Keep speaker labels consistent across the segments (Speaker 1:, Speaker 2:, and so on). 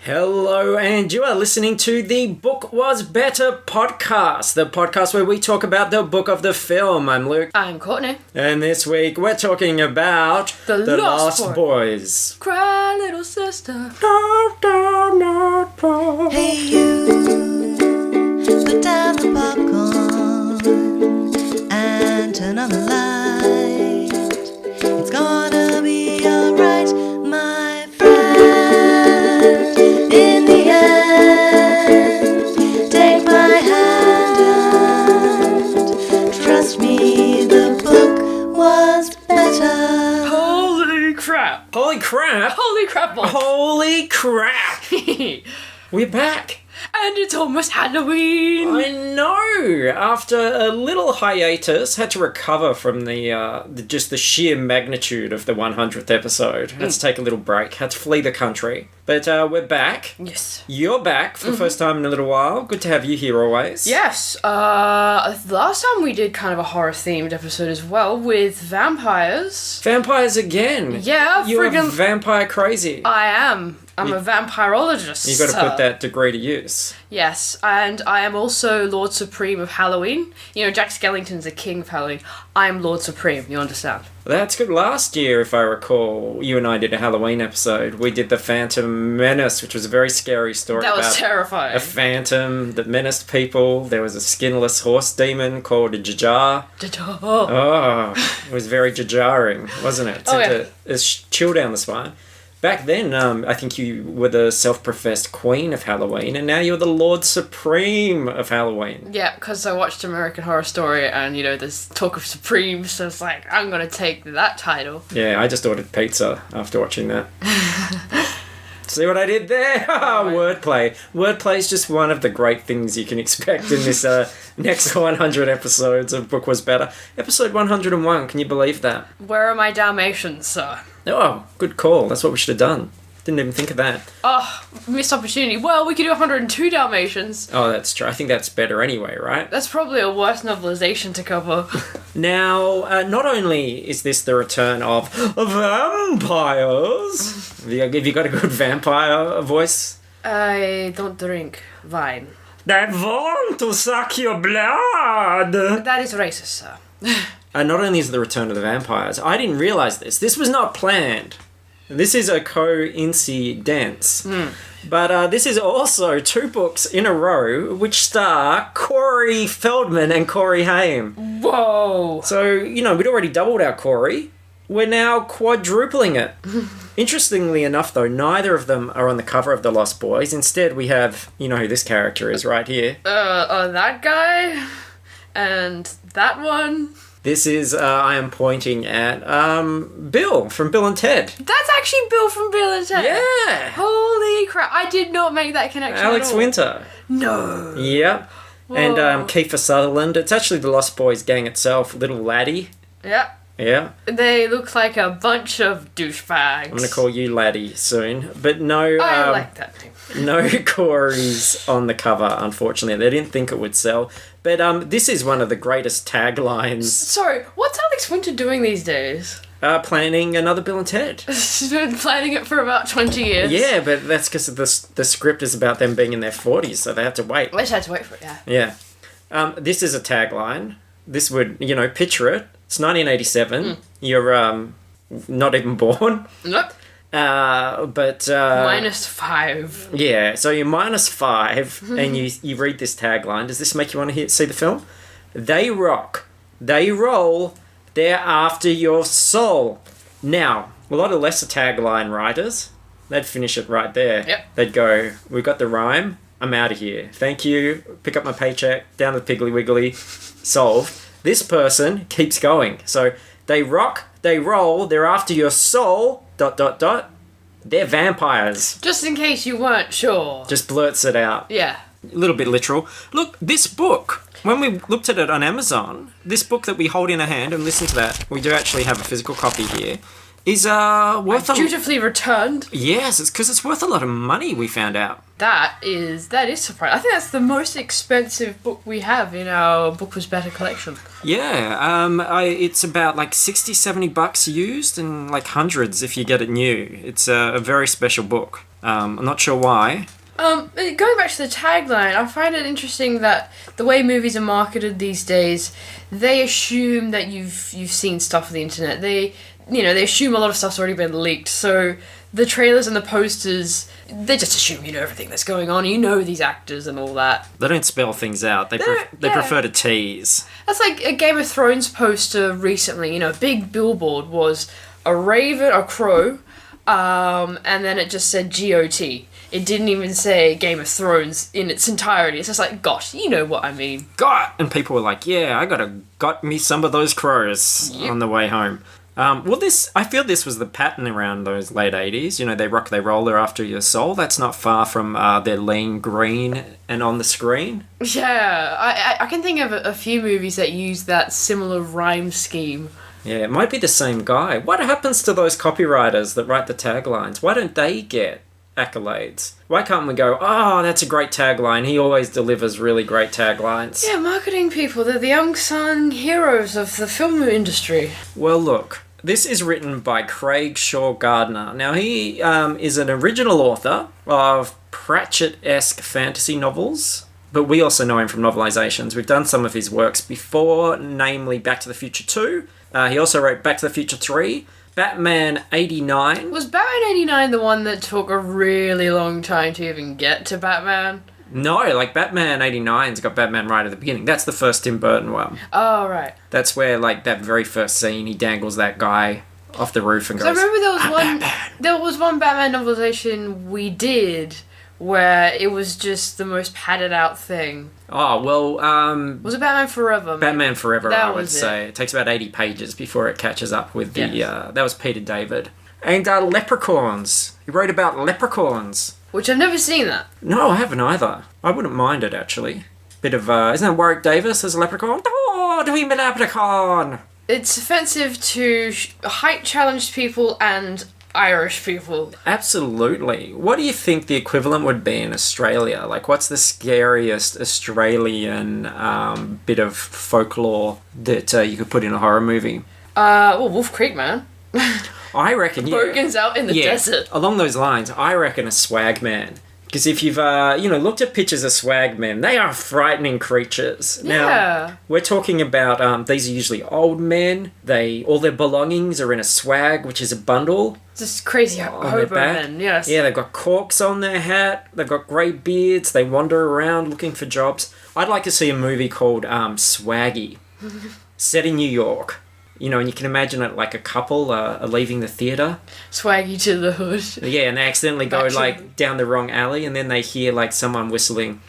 Speaker 1: Hello, and you are listening to the Book Was Better podcast, the podcast where we talk about the book of the film. I'm Luke.
Speaker 2: I'm Courtney.
Speaker 1: And this week we're talking about
Speaker 2: The Lost
Speaker 1: Boys.
Speaker 2: Cry, little sister.
Speaker 3: Hey you, put down the popcorn and turn on the light. It's gonna be alright, my friend. In the end, take my hand. Trust me, the book was better.
Speaker 2: Holy crap.
Speaker 1: Holy crap!
Speaker 2: Holy crap, boy.
Speaker 1: Holy crap! We're back!
Speaker 2: And it's almost Halloween.
Speaker 1: I know! After a little hiatus, had to recover from just the sheer magnitude of the 100th episode. Had to take a little break, had to flee the country. But we're back.
Speaker 2: Yes.
Speaker 1: You're back for the first time in a little while. Good to have you here always.
Speaker 2: Yes. Last time we did kind of a horror-themed episode as well with vampires.
Speaker 1: Vampires again!
Speaker 2: Yeah,
Speaker 1: You're
Speaker 2: friggin'
Speaker 1: vampire crazy.
Speaker 2: I am. I'm a vampirologist.
Speaker 1: You've got to put that degree to use.
Speaker 2: Yes, and I am also Lord Supreme of Halloween. You know, Jack Skellington's the king of Halloween. I am Lord Supreme, you understand?
Speaker 1: That's good. Last year, if I recall, you and I did a Halloween episode. We did the Phantom Menace, which was a very scary story.
Speaker 2: That was
Speaker 1: about
Speaker 2: terrifying.
Speaker 1: A phantom that menaced people. There was a skinless horse demon called a Jajar. Oh, it was very jajaring, wasn't it? It sent a chill down the spine. Back then, I think you were the self-professed queen of Halloween, and now you're the Lord Supreme of Halloween.
Speaker 2: Yeah, because I watched American Horror Story, and, you know, there's talk of Supreme, so it's like, I'm going to take that title.
Speaker 1: Yeah, I just ordered pizza after watching that. See what I did there? Wordplay. Wordplay is just one of the great things you can expect in this next 100 episodes of Book Was Better. Episode 101, can you believe that?
Speaker 2: Where are my Dalmatians, sir?
Speaker 1: Oh, good call. That's what we should have done. Didn't even think of that.
Speaker 2: Oh, missed opportunity. Well, we could do 102 Dalmatians.
Speaker 1: Oh, that's true. I think that's better anyway, right?
Speaker 2: That's probably a worse novelization to cover.
Speaker 1: Now, not only is this the return of vampires... Have you got a good vampire voice?
Speaker 2: I don't drink wine.
Speaker 1: They want to suck your blood!
Speaker 2: That is racist, sir.
Speaker 1: Not only is it the return of the vampires, I didn't realise this. This was not planned. This is a coincidence. But this is also two books in a row which star Corey Feldman and Corey Haim.
Speaker 2: Whoa!
Speaker 1: So, you know, we'd already doubled our Corey. We're now quadrupling it. Interestingly enough, though, neither of them are on the cover of The Lost Boys. Instead, we have, you know who this character is right here.
Speaker 2: That guy? And that one?
Speaker 1: This is, I am pointing at, Bill from Bill and Ted.
Speaker 2: That's actually Bill from Bill and Ted.
Speaker 1: Yeah.
Speaker 2: Holy crap. I did not make that connection
Speaker 1: Alex
Speaker 2: at all.
Speaker 1: Winter.
Speaker 2: No.
Speaker 1: Yep.
Speaker 2: Whoa.
Speaker 1: And Kiefer Sutherland. It's actually the Lost Boys gang itself. Little Laddie.
Speaker 2: Yep.
Speaker 1: Yeah.
Speaker 2: They look like a bunch of douchebags.
Speaker 1: I'm going to call you Laddie soon. But no...
Speaker 2: I like that name.
Speaker 1: No Corys on the cover, unfortunately. They didn't think it would sell. But this is one of the greatest taglines.
Speaker 2: Sorry, what's Alex Winter doing these days?
Speaker 1: Planning another Bill and Ted.
Speaker 2: He's been planning it for about 20 years.
Speaker 1: Yeah, but that's because the script is about them being in their 40s, so they have to wait.
Speaker 2: I just had to wait for it, yeah.
Speaker 1: Yeah. This is a tagline. This would, you know, picture it. It's 1987. You're not even born.
Speaker 2: Nope.
Speaker 1: But
Speaker 2: -5.
Speaker 1: yeah, so you're -5 and you read this tagline. Does this make you want to see the film? They rock, they roll, they're after your soul. Now, a lot of lesser tagline writers, they'd finish it right there.
Speaker 2: Yep.
Speaker 1: They'd go, we've got the rhyme, I'm out of here. Thank you, pick up my paycheck, down to the Piggly Wiggly, solved. This person keeps going. So they rock, they roll, they're after your soul, ... They're vampires.
Speaker 2: Just in case you weren't sure.
Speaker 1: Just blurts it out.
Speaker 2: Yeah.
Speaker 1: A little bit literal. Look, this book, when we looked at it on Amazon, this book that we hold in our hand, and listen to that, we do actually have a physical copy here. is worth
Speaker 2: dutifully returned.
Speaker 1: Yes, it's because it's worth a lot of money, we found out.
Speaker 2: That is surprising. I think that's the most expensive book we have in our Book Was Better collection.
Speaker 1: Yeah, it's about like $60-$70 used and like hundreds if you get it new. It's a very special book. I'm not sure why.
Speaker 2: Going back to the tagline, I find it interesting that the way movies are marketed these days, they assume that you've seen stuff on the internet. They assume a lot of stuff's already been leaked. So the trailers and the posters, they just assume you know everything that's going on. You know these actors and all that.
Speaker 1: They don't spell things out. They prefer to tease.
Speaker 2: That's like a Game of Thrones poster recently. A big billboard was a raven, a crow, and then it just said GOT. It didn't even say Game of Thrones in its entirety. It's just like, gosh, you know what I mean.
Speaker 1: Got! And people were like, yeah, I got me some of those crows on the way home. I feel this was the pattern around those late 80s. They rock, they roll, they're after your soul. That's not far from their lean green and on the screen.
Speaker 2: Yeah, I can think of a few movies that use that similar rhyme scheme.
Speaker 1: Yeah, it might be the same guy. What happens to those copywriters that write the taglines? Why don't they get accolades? Why can't we go, that's a great tagline, he always delivers really great taglines?
Speaker 2: Yeah, marketing people, they're the unsung heroes of the film industry.
Speaker 1: Well, look, this is written by Craig Shaw Gardner. Now, he is an original author of Pratchett-esque fantasy novels, but we also know him from novelizations. We've done some of his works before, namely Back to the Future 2. He also wrote Back to the Future 3, Batman 89.
Speaker 2: Was Batman 89 the one that took a really long time to even get to Batman?
Speaker 1: No, like Batman 89's got Batman right at the beginning. That's the first Tim Burton one.
Speaker 2: Oh, right.
Speaker 1: That's where, like, that very first scene, he dangles that guy off the roof and goes,
Speaker 2: I remember
Speaker 1: Batman.
Speaker 2: There was one Batman novelization we did where it was just the most padded out thing.
Speaker 1: Oh, well,
Speaker 2: was it Batman Forever?
Speaker 1: Batman Forever, I would say. It takes about 80 pages before it catches up with the...
Speaker 2: Yes.
Speaker 1: That was Peter David. And Leprechauns. He wrote about leprechauns.
Speaker 2: Which I've never seen that.
Speaker 1: No, I haven't either. I wouldn't mind it, actually. Bit of, isn't that Warwick Davis as a leprechaun? Oh, do we mean leprechaun?
Speaker 2: It's offensive to height-challenged people and Irish people.
Speaker 1: Absolutely. What do you think the equivalent would be in Australia? Like, what's the scariest Australian bit of folklore that you could put in a horror movie?
Speaker 2: Wolf Creek, man.
Speaker 1: I reckon, yeah.
Speaker 2: Bogans out in the desert.
Speaker 1: Along those lines, I reckon a swag man. Because if you've, looked at pictures of swag men, they are frightening creatures.
Speaker 2: Yeah.
Speaker 1: Now, we're talking about, these are usually old men. All their belongings are in a swag, which is a bundle.
Speaker 2: Just crazy hobo men, yes.
Speaker 1: Yeah, they've got corks on their hat. They've got grey beards. They wander around looking for jobs. I'd like to see a movie called Swaggy, set in New York. And you can imagine it like a couple are leaving the theatre.
Speaker 2: Swaggy to the hood.
Speaker 1: Yeah, and they accidentally go down the wrong alley and then they hear like someone whistling.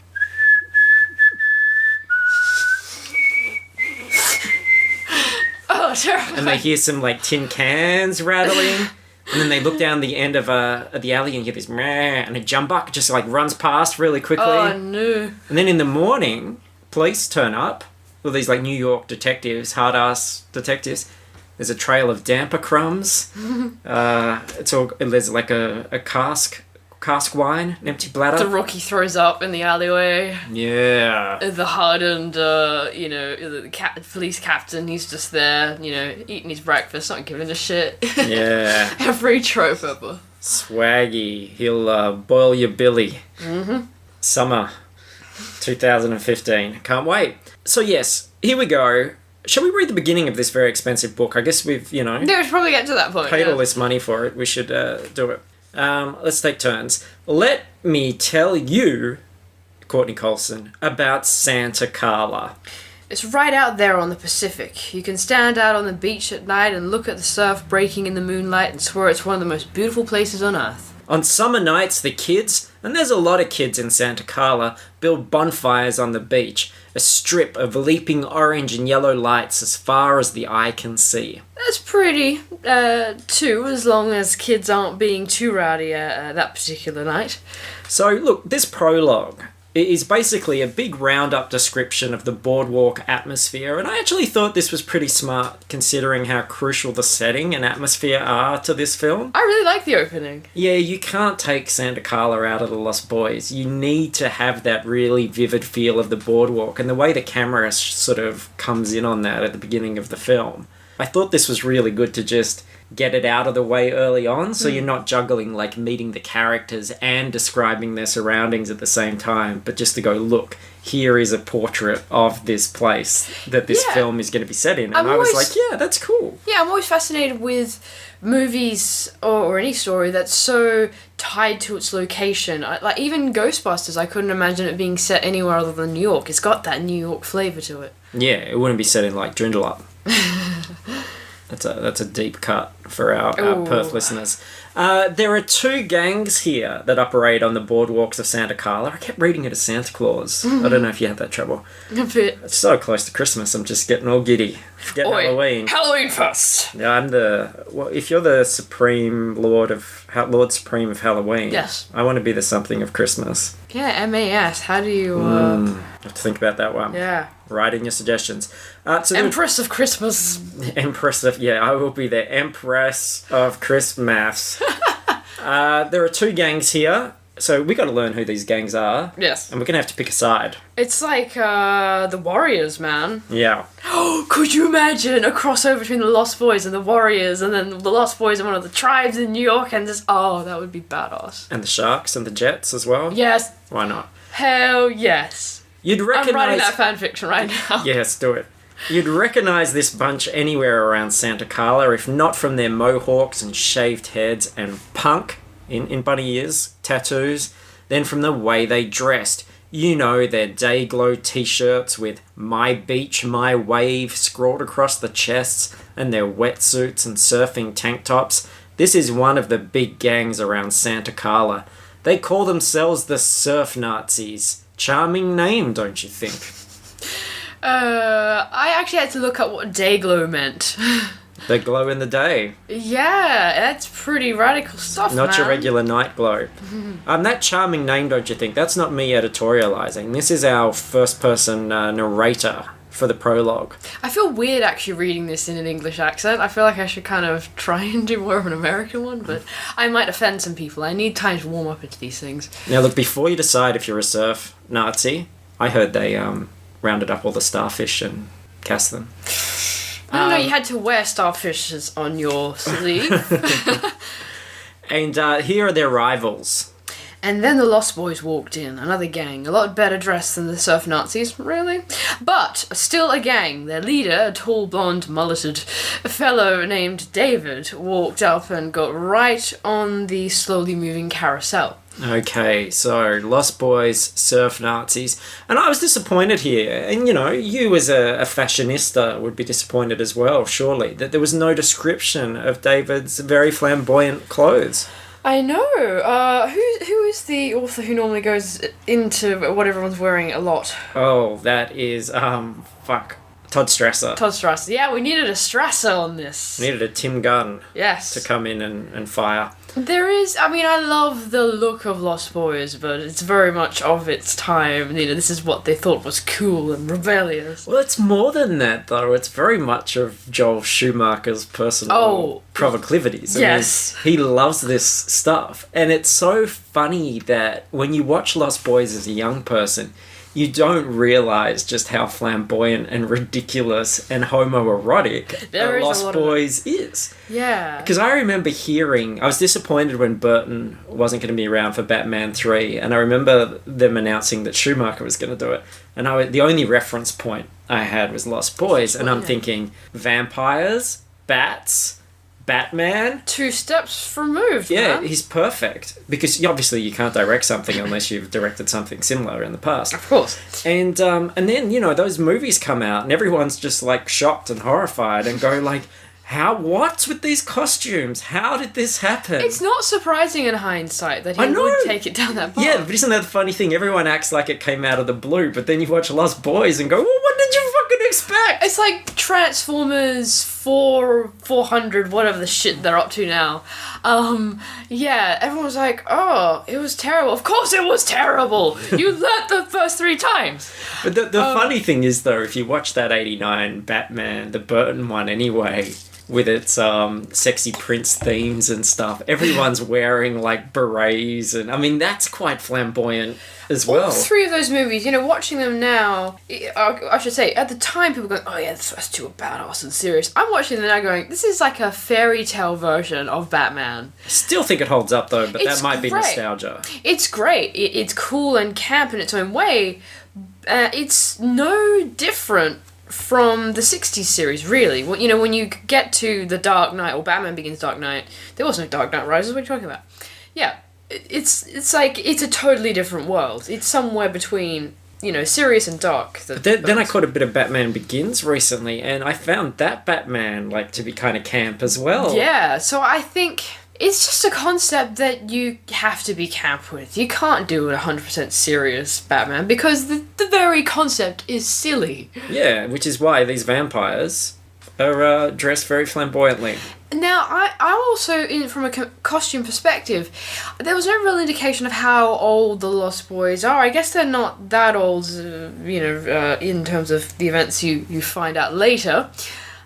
Speaker 2: Oh, terrible.
Speaker 1: And they hear some like tin cans rattling. And then they look down the end of the alley and you hear this meh, and a jumbuck just like runs past really quickly.
Speaker 2: Oh, no. And
Speaker 1: then in the morning, police turn up. All these like New York detectives, hard-ass detectives. There's a trail of damper crumbs. There's like a cask wine, an empty bladder.
Speaker 2: The rookie throws up in the alleyway.
Speaker 1: Yeah.
Speaker 2: The hardened, the police captain, he's just there, eating his breakfast, not giving a shit.
Speaker 1: Yeah.
Speaker 2: Every trope ever.
Speaker 1: Swaggy. He'll boil your billy.
Speaker 2: Mm-hmm.
Speaker 1: Summer 2015. Can't wait. So yes, here we go. Shall we read the beginning of this very expensive book? I guess we've,
Speaker 2: Yeah, we should probably get to that point.
Speaker 1: Paid all this money for it. We should do it. Let's take turns. Let me tell you, Courtney Coulson, about Santa Carla.
Speaker 2: It's right out there on the Pacific. You can stand out on the beach at night and look at the surf breaking in the moonlight and swear it's one of the most beautiful places on Earth.
Speaker 1: On summer nights, the kids, and there's a lot of kids in Santa Carla, build bonfires on the beach, a strip of leaping orange and yellow lights as far as the eye can see.
Speaker 2: That's pretty, too, as long as kids aren't being too rowdy that particular night.
Speaker 1: So, look, this prologue, It is basically a big roundup description of the boardwalk atmosphere, and I actually thought this was pretty smart considering how crucial the setting and atmosphere are to this film.
Speaker 2: I really like the opening.
Speaker 1: Yeah, you can't take Santa Carla out of the Lost Boys. You need to have that really vivid feel of the boardwalk, and the way the camera sort of comes in on that at the beginning of the film. I thought this was really good to just get it out of the way early on, so you're not juggling like meeting the characters and describing their surroundings at the same time, but just to go, look, here is a portrait of this place that this film is going to be set in. And I was like, yeah, that's cool.
Speaker 2: Yeah, I'm always fascinated with movies or any story that's so tied to its location. Like even Ghostbusters, I couldn't imagine it being set anywhere other than New York. It's got that New York flavour to it.
Speaker 1: Yeah, it wouldn't be set in like Joondalup. That's a deep cut for our Perth listeners. There are two gangs here that operate on the boardwalks of Santa Carla. I kept reading it as Santa Claus. I don't know if you had that trouble.
Speaker 2: A bit.
Speaker 1: It's so close to Christmas, I'm just getting all giddy. Forget Halloween.
Speaker 2: Halloween first!
Speaker 1: Yeah, if you're the Supreme Lord Supreme of Halloween,
Speaker 2: yes,
Speaker 1: I want to be the something of Christmas.
Speaker 2: Yeah, MAS. How do you...
Speaker 1: have to think about that one.
Speaker 2: Yeah.
Speaker 1: Write in your suggestions.
Speaker 2: Empress of Christmas.
Speaker 1: I will be the Empress of Christmas. There are two gangs here, so we got to learn who these gangs are.
Speaker 2: Yes.
Speaker 1: And we're going to have to pick a side.
Speaker 2: It's like the Warriors, man.
Speaker 1: Yeah.
Speaker 2: Oh, could you imagine a crossover between the Lost Boys and the Warriors, and then the Lost Boys and one of the tribes in New York, and just, that would be badass.
Speaker 1: And the Sharks and the Jets as well?
Speaker 2: Yes.
Speaker 1: Why not?
Speaker 2: Hell yes.
Speaker 1: You'd recognize...
Speaker 2: I'm writing that fanfiction right now.
Speaker 1: Yes, do it. You'd recognise this bunch anywhere around Santa Carla, if not from their mohawks and shaved heads and punk in bunny ears, tattoos, then from the way they dressed. You know, their Dayglow t-shirts with "My Beach, My Wave" scrawled across the chests, and their wetsuits and surfing tank tops. This is one of the big gangs around Santa Carla. They call themselves the Surf Nazis. Charming name, don't you think?
Speaker 2: I actually had to look up what Dayglow meant.
Speaker 1: The glow in the day.
Speaker 2: Yeah, that's pretty radical stuff,
Speaker 1: Not
Speaker 2: man.
Speaker 1: your regular night glow. That charming name, don't you think? That's not me editorialising. This is our first-person narrator for the prologue.
Speaker 2: I feel weird actually reading this in an English accent. I feel like I should kind of try and do more of an American one, but I might offend some people. I need time to warm up into these things.
Speaker 1: Now look, before you decide if you're a surf Nazi, I heard they rounded up all the starfish and cast them.
Speaker 2: I don't know, you had to wear starfishes on your sleeve.
Speaker 1: And here are their rivals.
Speaker 2: And then the Lost Boys walked in, another gang, a lot better dressed than the Surf Nazis, really. But still a gang. Their leader, a tall, blonde, mulleted fellow named David, walked up and got right on the slowly moving carousel.
Speaker 1: Okay, so Lost Boys, Surf Nazis, and I was disappointed here, and you as a fashionista would be disappointed as well, surely, that there was no description of David's very flamboyant clothes.
Speaker 2: I know. Who is the author who normally goes into what everyone's wearing a lot?
Speaker 1: Oh, that is, Todd Strasser.
Speaker 2: Todd Strasser. Yeah, we needed a Strasser on this.
Speaker 1: We needed a Tim Gunn.
Speaker 2: Yes.
Speaker 1: To come in and fire.
Speaker 2: There is, I love the look of Lost Boys, but it's very much of its time. This is what they thought was cool and rebellious.
Speaker 1: Well, it's more than that, though. It's very much of Joel Schumacher's personal proclivities.
Speaker 2: Yes.
Speaker 1: He loves this stuff. And it's so funny that when you watch Lost Boys as a young person, you don't realise just how flamboyant and ridiculous and homoerotic Lost Boys is.
Speaker 2: Yeah.
Speaker 1: Because I remember I was disappointed when Burton wasn't going to be around for Batman 3, and I remember them announcing that Schumacher was going to do it. And the only reference point I had was Lost Boys, and I'm thinking, vampires, bats, Batman.
Speaker 2: 2 steps removed,
Speaker 1: Yeah,
Speaker 2: man.
Speaker 1: he's perfect. Because obviously you can't direct something unless you've directed something similar in the past.
Speaker 2: Of course.
Speaker 1: And then, those movies come out and everyone's just like shocked and horrified and go like, what's with these costumes? How did this happen?
Speaker 2: It's not surprising in hindsight that he would take it down that path.
Speaker 1: Yeah, but isn't that the funny thing? Everyone acts like it came out of the blue, but then you watch Lost Boys and go, well, what did you fucking expect? fact.
Speaker 2: It's like Transformers 400, whatever the shit they're up to now. Yeah, everyone was like, oh, it was terrible. Of course it was terrible! You learnt the first 3 times!
Speaker 1: But the funny thing is, though, if you watch that 89 Batman, the Burton one anyway, with its sexy Prince themes and stuff, everyone's wearing, like, berets, and, I mean, that's quite flamboyant as well.
Speaker 2: All 3 of those movies, watching them now, I should say, at the time people going, oh yeah, the first 2 are badass and serious. I'm watching them now going, this is like a fairy tale version of Batman.
Speaker 1: I still think it holds up, though, but
Speaker 2: It's
Speaker 1: that might be
Speaker 2: great.
Speaker 1: nostalgia.
Speaker 2: It's great. It's cool and camp in its own way. It's no different from the 60s series, really. When you get to The Dark Knight, or Batman Begins Dark Knight, there was no Dark Knight Rises, what are you talking about? Yeah, it's like, it's a totally different world. It's somewhere between, serious and dark.
Speaker 1: Then I caught a bit of Batman Begins recently, and I found that Batman, like, to be kind of camp as well.
Speaker 2: Yeah, so I think it's just a concept that you have to be camp with. You can't do a 100% serious Batman, because the very concept is silly.
Speaker 1: Yeah, which is why these vampires are dressed very flamboyantly.
Speaker 2: Now, I also, from a costume perspective, there was no real indication of how old the Lost Boys are. I guess they're not that old, in terms of the events you find out later.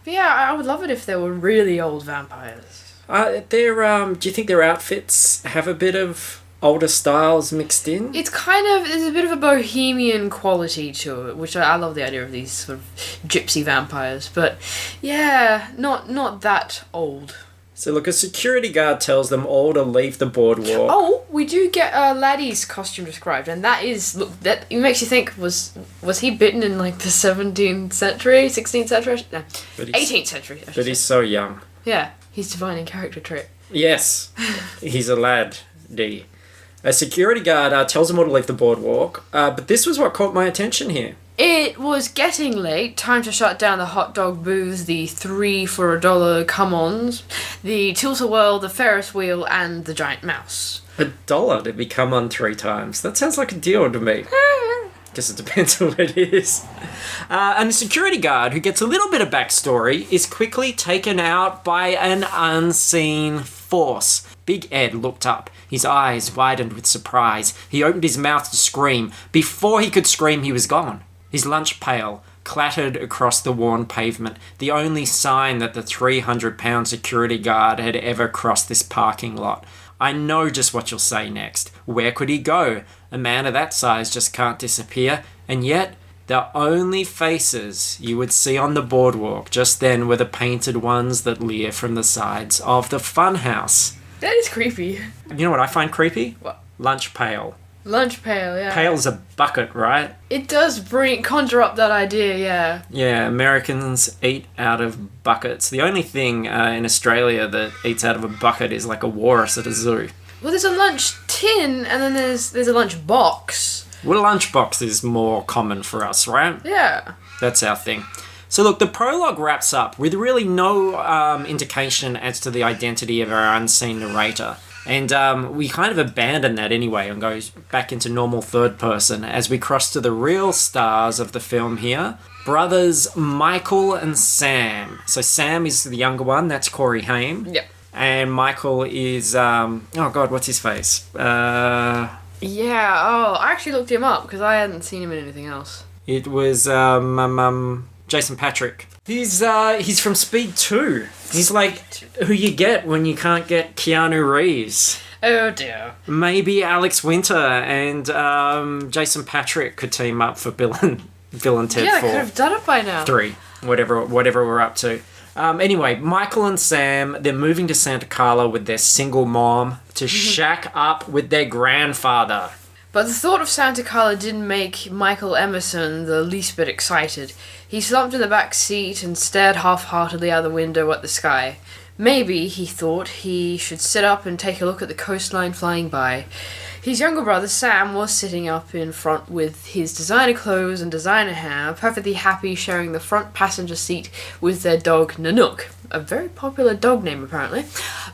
Speaker 2: But yeah, I would love it if they were really old vampires.
Speaker 1: Do you think their outfits have a bit of older styles mixed in?
Speaker 2: It's there's a bit of a bohemian quality to it, which I love the idea of these sort of gypsy vampires. But yeah, not that old.
Speaker 1: So look, a security guard tells them all to leave the boardwalk.
Speaker 2: Oh, we do get Laddie's costume described, and that it makes you think, was he bitten in like the 17th century, 16th century? No, 18th century.
Speaker 1: But he's so young.
Speaker 2: Yeah, he's divine in character trait.
Speaker 1: Yes, he's a lad, D. A security guard tells them all to leave the boardwalk, but this was what caught my attention here.
Speaker 2: It was getting late, time to shut down the hot dog booths, the 3 for $1 come-ons, the tilt-a-whirl, the Ferris wheel, and the giant mouse.
Speaker 1: $1 to be come on 3 times. That sounds like a deal to me. Guess it depends on what it is. And the security guard, who gets a little bit of backstory, is quickly taken out by an unseen force. Big Ed looked up. His eyes widened with surprise. He opened his mouth to scream. Before he could scream, he was gone. His lunch pail clattered across the worn pavement, the only sign that the 300-pound security guard had ever crossed this parking lot. I know just what you'll say next. Where could he go? A man of that size just can't disappear. And yet, the only faces you would see on the boardwalk just then were the painted ones that leer from the sides of the funhouse.
Speaker 2: That is creepy.
Speaker 1: You know what I find creepy?
Speaker 2: What?
Speaker 1: Lunch pail.
Speaker 2: Lunch pail, yeah.
Speaker 1: Pail's a bucket, right?
Speaker 2: It does conjure up that idea, yeah.
Speaker 1: Yeah, Americans eat out of buckets. The only thing in Australia that eats out of a bucket is like a walrus at a zoo.
Speaker 2: Well, there's a lunch tin, and then there's a lunch box.
Speaker 1: Well, a lunchbox is more common for us, right?
Speaker 2: Yeah.
Speaker 1: That's our thing. So look, the prologue wraps up with really no indication as to the identity of our unseen narrator. And we kind of abandon that anyway and goes back into normal third person as we cross to the real stars of the film here. Brothers Michael and Sam. So Sam is the younger one, that's Corey Haim.
Speaker 2: Yep.
Speaker 1: And Michael is, oh God, what's his face?
Speaker 2: Yeah, I actually looked him up because I hadn't seen him in anything else.
Speaker 1: It was Jason Patrick. He's from Speed 2. He's like who you get when you can't get Keanu Reeves.
Speaker 2: Oh dear.
Speaker 1: Maybe Alex Winter and Jason Patrick could team up for Bill and Ted 4.
Speaker 2: Yeah, they could have done it by now.
Speaker 1: 3, whatever we're up to. Anyway, Michael and Sam, they're moving to Santa Carla with their single mom to shack up with their grandfather.
Speaker 2: But the thought of Santa Carla didn't make Michael Emerson the least bit excited. He slumped in the back seat and stared half-heartedly out the window at the sky. Maybe, he thought, he should sit up and take a look at the coastline flying by. His younger brother Sam was sitting up in front with his designer clothes and designer hair, perfectly happy sharing the front passenger seat with their dog Nanook, a very popular dog name apparently.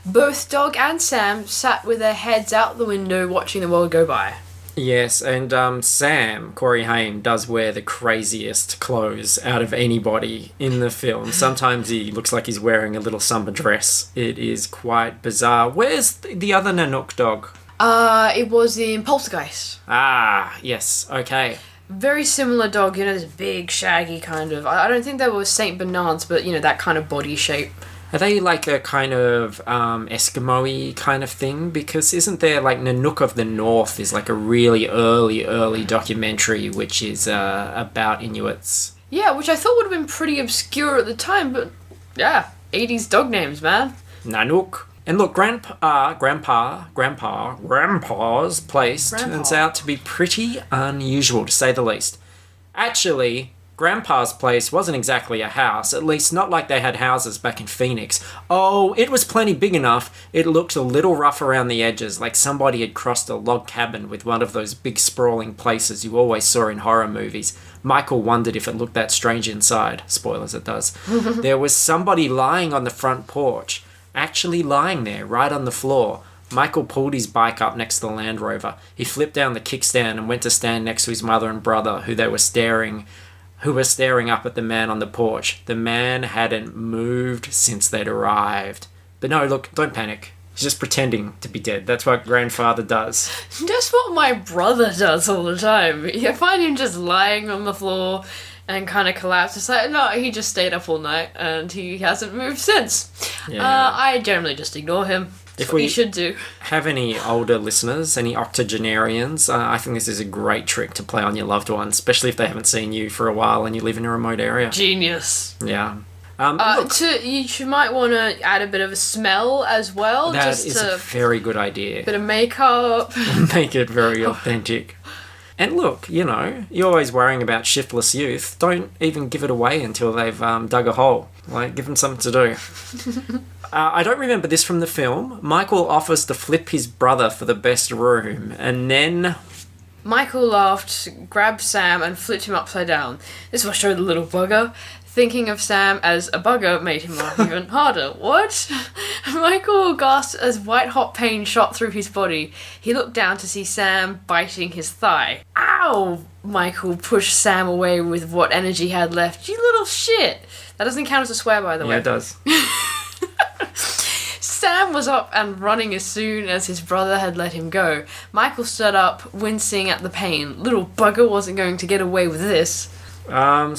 Speaker 2: Both Dog and Sam sat with their heads out the window watching the world go by.
Speaker 1: Yes, and Sam, Corey Haim, does wear the craziest clothes out of anybody in the film. Sometimes he looks like he's wearing a little summer dress. It is quite bizarre. Where's the other Nanook dog?
Speaker 2: It was in Poltergeist.
Speaker 1: Ah, yes, okay.
Speaker 2: Very similar dog, you know, this big, shaggy kind of... I don't think that was Saint Bernard's, but, you know, that kind of body shape.
Speaker 1: Are they like a kind of Eskimo-y kind of thing? Because isn't there like Nanook of the North is like a really early documentary which is about Inuits?
Speaker 2: Yeah, which I thought would have been pretty obscure at the time, but yeah, 80s dog names, man.
Speaker 1: Nanook. And look, Grandpa's place turns out to be pretty unusual, to say the least. Actually, Grandpa's place wasn't exactly a house, at least not like they had houses back in Phoenix. Oh, it was plenty big enough. It looked a little rough around the edges, like somebody had crossed a log cabin with one of those big sprawling places you always saw in horror movies. Michael wondered if it looked that strange inside. Spoilers, it does. There was somebody lying on the front porch. Actually lying there, right on the floor. Michael pulled his bike up next to the Land Rover. He flipped down the kickstand and went to stand next to his mother and brother, who were staring up at the man on the porch. The man hadn't moved since they'd arrived. But no, look, don't panic. He's just pretending to be dead. That's what Grandfather does.
Speaker 2: That's what my brother does all the time. I find him just lying on the floor and kind of collapsed. It's like, no, he just stayed up all night and he hasn't moved since.
Speaker 1: Yeah.
Speaker 2: I generally just ignore him. That's what you should do.
Speaker 1: Have any older listeners, any octogenarians, I think this is a great trick to play on your loved ones, especially if they haven't seen you for a while and you live in a remote area.
Speaker 2: Genius.
Speaker 1: Yeah.
Speaker 2: You might want to add a bit of a smell as well.
Speaker 1: That is a very good idea.
Speaker 2: Bit of makeup.
Speaker 1: Make it very authentic. And look, you know, you're always worrying about shiftless youth. Don't even give it away until they've dug a hole. Like, give them something to do. I don't remember this from the film. Michael offers to flip his brother for the best room, and then...
Speaker 2: Michael laughed, grabbed Sam, and flipped him upside down. This will show the little bugger. Thinking of Sam as a bugger made him laugh even harder. What? Michael gasped as white-hot pain shot through his body. He looked down to see Sam biting his thigh. Ow! Michael pushed Sam away with what energy he had left. You little shit! That doesn't count as a swear, by the way.
Speaker 1: Yeah, it does.
Speaker 2: Sam was up and running as soon as his brother had let him go. Michael stood up, wincing at the pain. Little bugger wasn't going to get away with this.
Speaker 1: Yeah,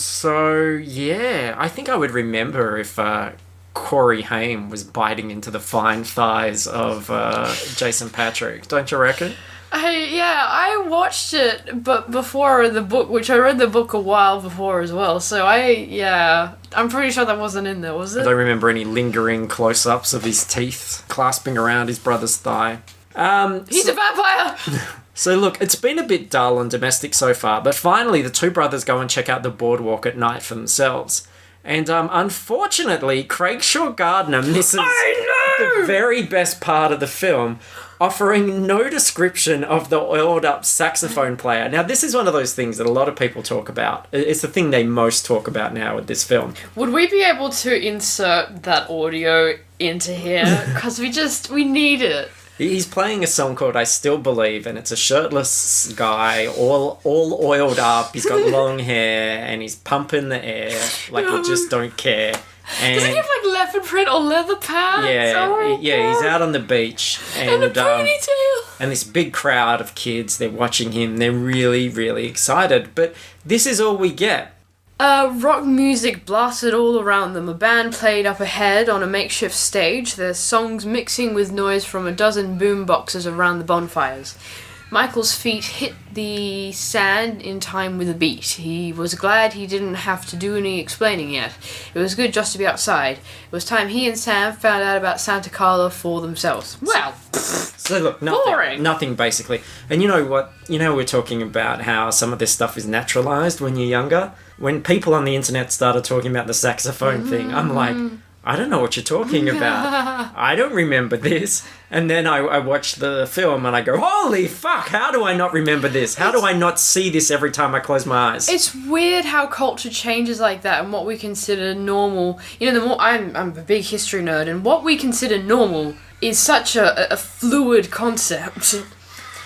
Speaker 1: I think I would remember if Corey Haim was biting into the fine thighs of Jason Patrick. Don't you reckon?
Speaker 2: I watched it, but before the book, which I read the book a while before as well, so I'm pretty sure that wasn't in there, was it?
Speaker 1: I don't remember any lingering close-ups of his teeth clasping around his brother's thigh.
Speaker 2: He's a vampire!
Speaker 1: So look, it's been a bit dull and domestic so far, but finally the two brothers go and check out the boardwalk at night for themselves. And unfortunately, Craigshaw Gardner misses the very best part of the film, offering no description of the oiled-up saxophone player. Now, this is one of those things that a lot of people talk about. It's the thing they most talk about now with this film.
Speaker 2: Would we be able to insert that audio into here? Because we need it.
Speaker 1: He's playing a song called I Still Believe, and it's a shirtless guy, all oiled up. He's got long hair, and he's pumping the air like he just don't care. And
Speaker 2: does he have like leopard print or leather pants?
Speaker 1: Yeah, he's out on the beach.
Speaker 2: And a ponytail.
Speaker 1: And this big crowd of kids, they're watching him. They're really, really excited. But this is all we get.
Speaker 2: Rock music blasted all around them. A band played up ahead on a makeshift stage, their songs mixing with noise from a dozen boom boxes around the bonfires. Michael's feet hit the sand in time with the beat. He was glad he didn't have to do any explaining yet. It was good just to be outside. It was time he and Sam found out about Santa Carla for themselves. Well,
Speaker 1: so look,
Speaker 2: boring.
Speaker 1: Nothing basically. And you know what? You know, we're talking about how some of this stuff is naturalized when you're younger. When people on the internet started talking about the saxophone thing, I'm like, I don't know what you're talking about. I don't remember this. And then I watched the film and I go, holy fuck, how do I not remember this? How do I not see this every time I close my eyes?
Speaker 2: It's weird how culture changes like that and what we consider normal. You know, the more I'm a big history nerd, and what we consider normal is such a fluid concept.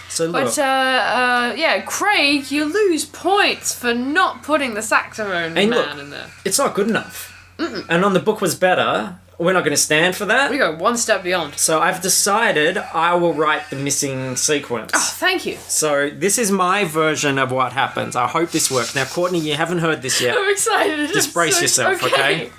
Speaker 1: So look,
Speaker 2: But Craig, you lose points for not putting the saxophone man in there.
Speaker 1: It's not good enough. And on the book was better. We're not going to stand for that.
Speaker 2: We go one step beyond.
Speaker 1: So I've decided I will write the missing sequence.
Speaker 2: Oh, thank you.
Speaker 1: So this is my version of what happens. I hope this works. Now, Courtney, you haven't heard this yet.
Speaker 2: I'm excited.
Speaker 1: Just brace yourself, okay?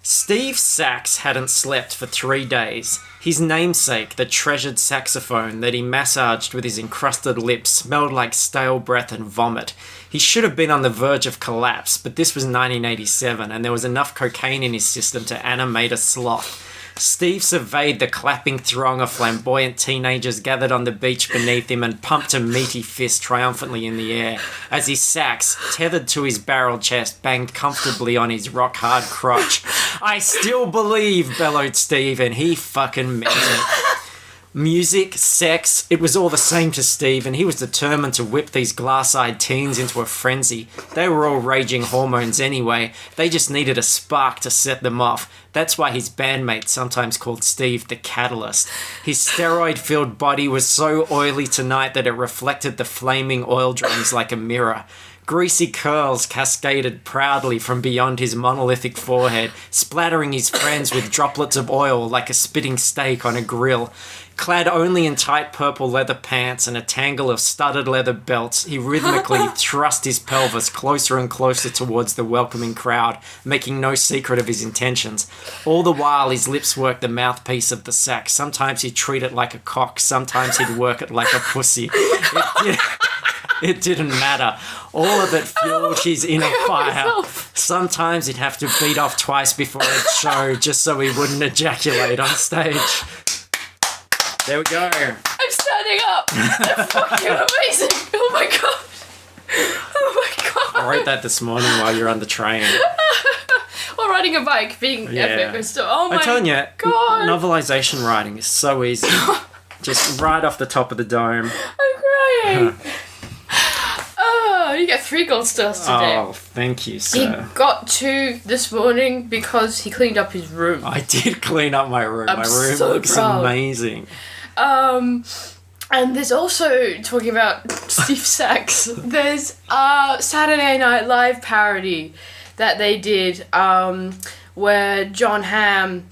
Speaker 1: Steve Sax hadn't slept for 3 days. His namesake, the treasured saxophone that he massaged with his encrusted lips, smelled like stale breath and vomit. He should have been on the verge of collapse, but this was 1987 and there was enough cocaine in his system to animate a sloth. Steve surveyed the clapping throng of flamboyant teenagers gathered on the beach beneath him and pumped a meaty fist triumphantly in the air as his sax, tethered to his barrel chest, banged comfortably on his rock-hard crotch. "I still believe," bellowed Steve, and he fucking meant it. Music, sex, it was all the same to Steve, and he was determined to whip these glass-eyed teens into a frenzy. They were all raging hormones anyway. They just needed a spark to set them off. That's why his bandmates sometimes called Steve the Catalyst. His steroid-filled body was so oily tonight that it reflected the flaming oil drums like a mirror. Greasy curls cascaded proudly from beyond his monolithic forehead, splattering his friends with droplets of oil like a spitting steak on a grill. Clad only in tight purple leather pants and a tangle of studded leather belts, he rhythmically thrust his pelvis closer and closer towards the welcoming crowd, making no secret of his intentions. All the while, his lips worked the mouthpiece of the sax. Sometimes he'd treat it like a cock, sometimes he'd work it like a pussy. It didn't matter. All of it fueled his inner fire. Sometimes he'd have to beat off twice before he'd show, just so he wouldn't ejaculate on stage. There we go.
Speaker 2: I'm standing up. They're fucking amazing. Oh my god. Oh my god.
Speaker 1: I wrote that this morning while you're on the train.
Speaker 2: Or riding a bike, being epic and stuff. Oh my god.
Speaker 1: I'm telling you, novelization writing is so easy. Just right off the top of the dome.
Speaker 2: I'm crying. Oh, you get 3 gold stars today.
Speaker 1: Oh, thank you, sir.
Speaker 2: He got 2 this morning because he cleaned up his room.
Speaker 1: I did clean up my room.
Speaker 2: I'm
Speaker 1: my room
Speaker 2: so
Speaker 1: looks
Speaker 2: proud.
Speaker 1: amazing.
Speaker 2: And there's also, talking about Steve Sax, there's a Saturday Night Live parody that they did, where John Hamm,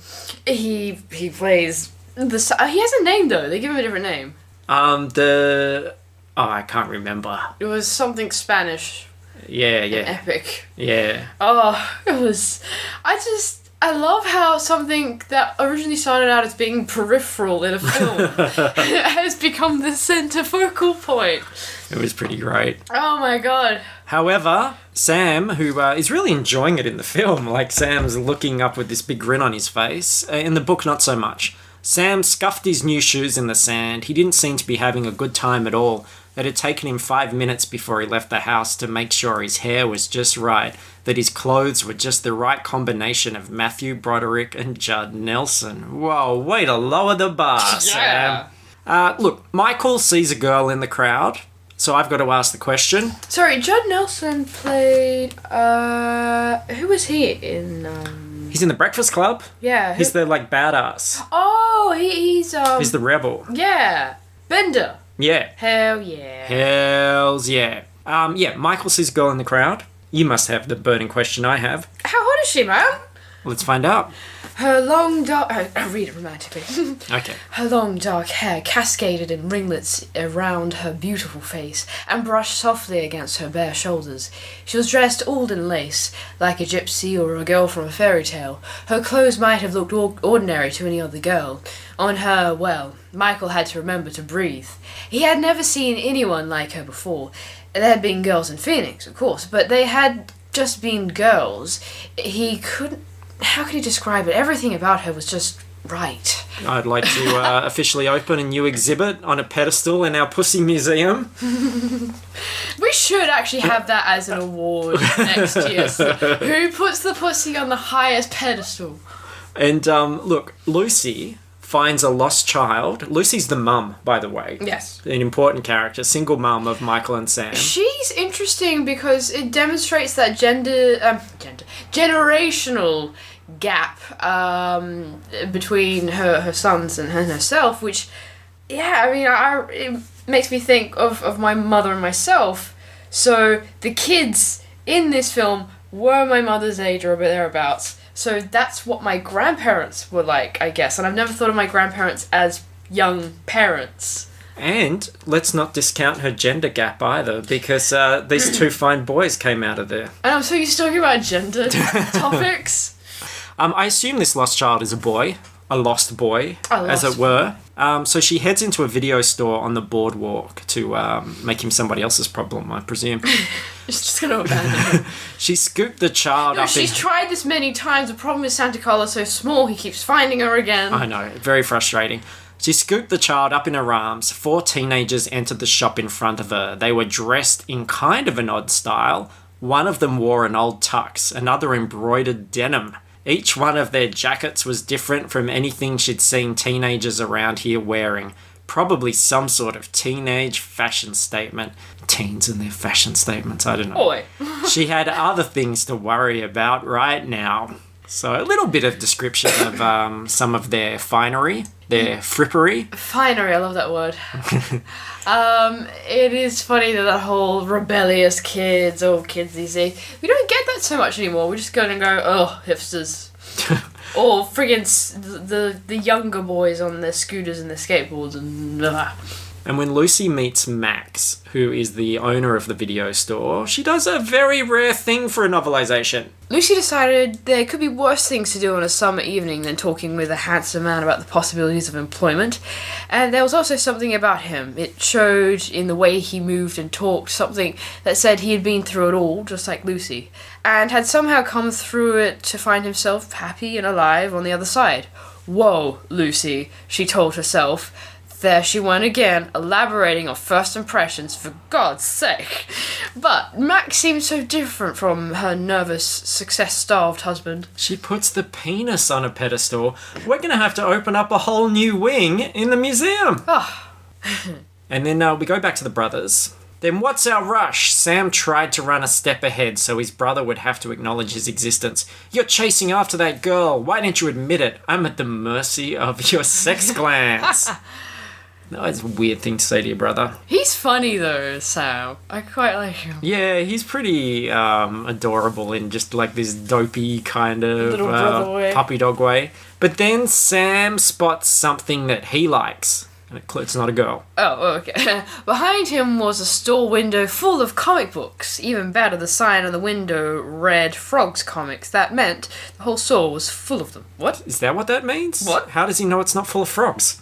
Speaker 2: he plays he has a name though. They give him a different name.
Speaker 1: I can't remember.
Speaker 2: It was something Spanish.
Speaker 1: Yeah.
Speaker 2: Epic.
Speaker 1: Yeah.
Speaker 2: Oh, it was. I love how something that originally started out as being peripheral in a film has become the centre focal point.
Speaker 1: It was pretty great.
Speaker 2: Oh my god.
Speaker 1: However, Sam, who is really enjoying it in the film, like Sam's looking up with this big grin on his face. In the book, not so much. Sam scuffed his new shoes in the sand. He didn't seem to be having a good time at all. It had taken him 5 minutes before he left the house to make sure his hair was just right, that his clothes were just the right combination of Matthew Broderick and Judd Nelson. Whoa, way to lower the bar, Sam. Look, Michael sees a girl in the crowd, so I've got to ask the question.
Speaker 2: Sorry, Judd Nelson played, who was he in,
Speaker 1: He's in the Breakfast Club.
Speaker 2: Yeah.
Speaker 1: He's the, badass.
Speaker 2: Oh, he's
Speaker 1: He's the rebel.
Speaker 2: Yeah. Bender.
Speaker 1: Yeah.
Speaker 2: Hell yeah.
Speaker 1: Hells yeah. Michael sees a girl in the crowd. You must have the burning question I have.
Speaker 2: How old is she, man?
Speaker 1: Let's find out.
Speaker 2: Her long dark... I'll read it romantically.
Speaker 1: Okay.
Speaker 2: Her long dark hair cascaded in ringlets around her beautiful face and brushed softly against her bare shoulders. She was dressed all in lace, like a gypsy or a girl from a fairy tale. Her clothes might have looked ordinary to any other girl. On her, well, Michael had to remember to breathe. He had never seen anyone like her before. There had been girls in Phoenix, of course, but they had just been girls. He couldn't... How could he describe it? Everything about her was just right.
Speaker 1: I'd like to officially open a new exhibit on a pedestal in our Pussy Museum.
Speaker 2: We should actually have that as an award next year. So who puts the pussy on the highest pedestal?
Speaker 1: And look, Lucy finds a lost child. Lucy's the mum, by the way.
Speaker 2: Yes.
Speaker 1: An important character, single mum of Michael and Sam.
Speaker 2: She's interesting because it demonstrates that generational gap between her sons and herself, which, yeah, I mean, makes me think of my mother and myself. So the kids in this film were my mother's age or thereabouts. So that's what my grandparents were like, I guess. And I've never thought of my grandparents as young parents.
Speaker 1: And let's not discount her gender gap either, because these two fine boys came out of there.
Speaker 2: And I'm so used to talking about gender topics.
Speaker 1: I assume this lost child is a boy. A lost boy, as it were. So she heads into a video store on the boardwalk to make him somebody else's problem, I presume.
Speaker 2: She's just going to abandon him.
Speaker 1: She scooped the child up
Speaker 2: she's tried this many times. The problem is Santa Claus is so small, he keeps finding her again.
Speaker 1: I know, very frustrating. She scooped the child up in her arms. 4 teenagers entered the shop in front of her. They were dressed in kind of an odd style. One of them wore an old tux, another embroidered denim. Each one of their jackets was different from anything she'd seen teenagers around here wearing. Probably some sort of teenage fashion statement. Teens and their fashion statements, I don't know.
Speaker 2: Oi.
Speaker 1: She had other things to worry about right now. So a little bit of description of some of their finery, their frippery.
Speaker 2: Finery, I love that word. It is funny that whole rebellious kids these days, we don't get that so much anymore. We're just going to go, oh, hipsters. Or friggin' the younger boys on their scooters and their skateboards and blah.
Speaker 1: And when Lucy meets Max, who is the owner of the video store, she does a very rare thing for a novelization.
Speaker 2: Lucy decided there could be worse things to do on a summer evening than talking with a handsome man about the possibilities of employment. And there was also something about him. It showed in the way he moved and talked, something that said he had been through it all, just like Lucy, and had somehow come through it to find himself happy and alive on the other side. Whoa, Lucy, she told herself. There she went again, elaborating on first impressions, for God's sake. But Max seemed so different from her nervous, success-starved husband.
Speaker 1: She puts the penis on a pedestal. We're going to have to open up a whole new wing in the museum.
Speaker 2: Oh.
Speaker 1: And then we go back to the brothers. Then what's our rush? Sam tried to run a step ahead so his brother would have to acknowledge his existence. You're chasing after that girl. Why didn't you admit it? I'm at the mercy of your sex glands. No, it's a weird thing to say to your brother.
Speaker 2: He's funny though, Sam. I quite like him.
Speaker 1: Yeah, he's pretty adorable in just like this dopey kind of
Speaker 2: little brother way.
Speaker 1: Puppy dog way. But then Sam spots something that he likes. And it's not a girl.
Speaker 2: Oh, okay. Behind him was a store window full of comic books. Even better, the sign on the window read Frogs Comics. That meant the whole store was full of them. What?
Speaker 1: Is that what that means?
Speaker 2: What?
Speaker 1: How does he know it's not full of frogs?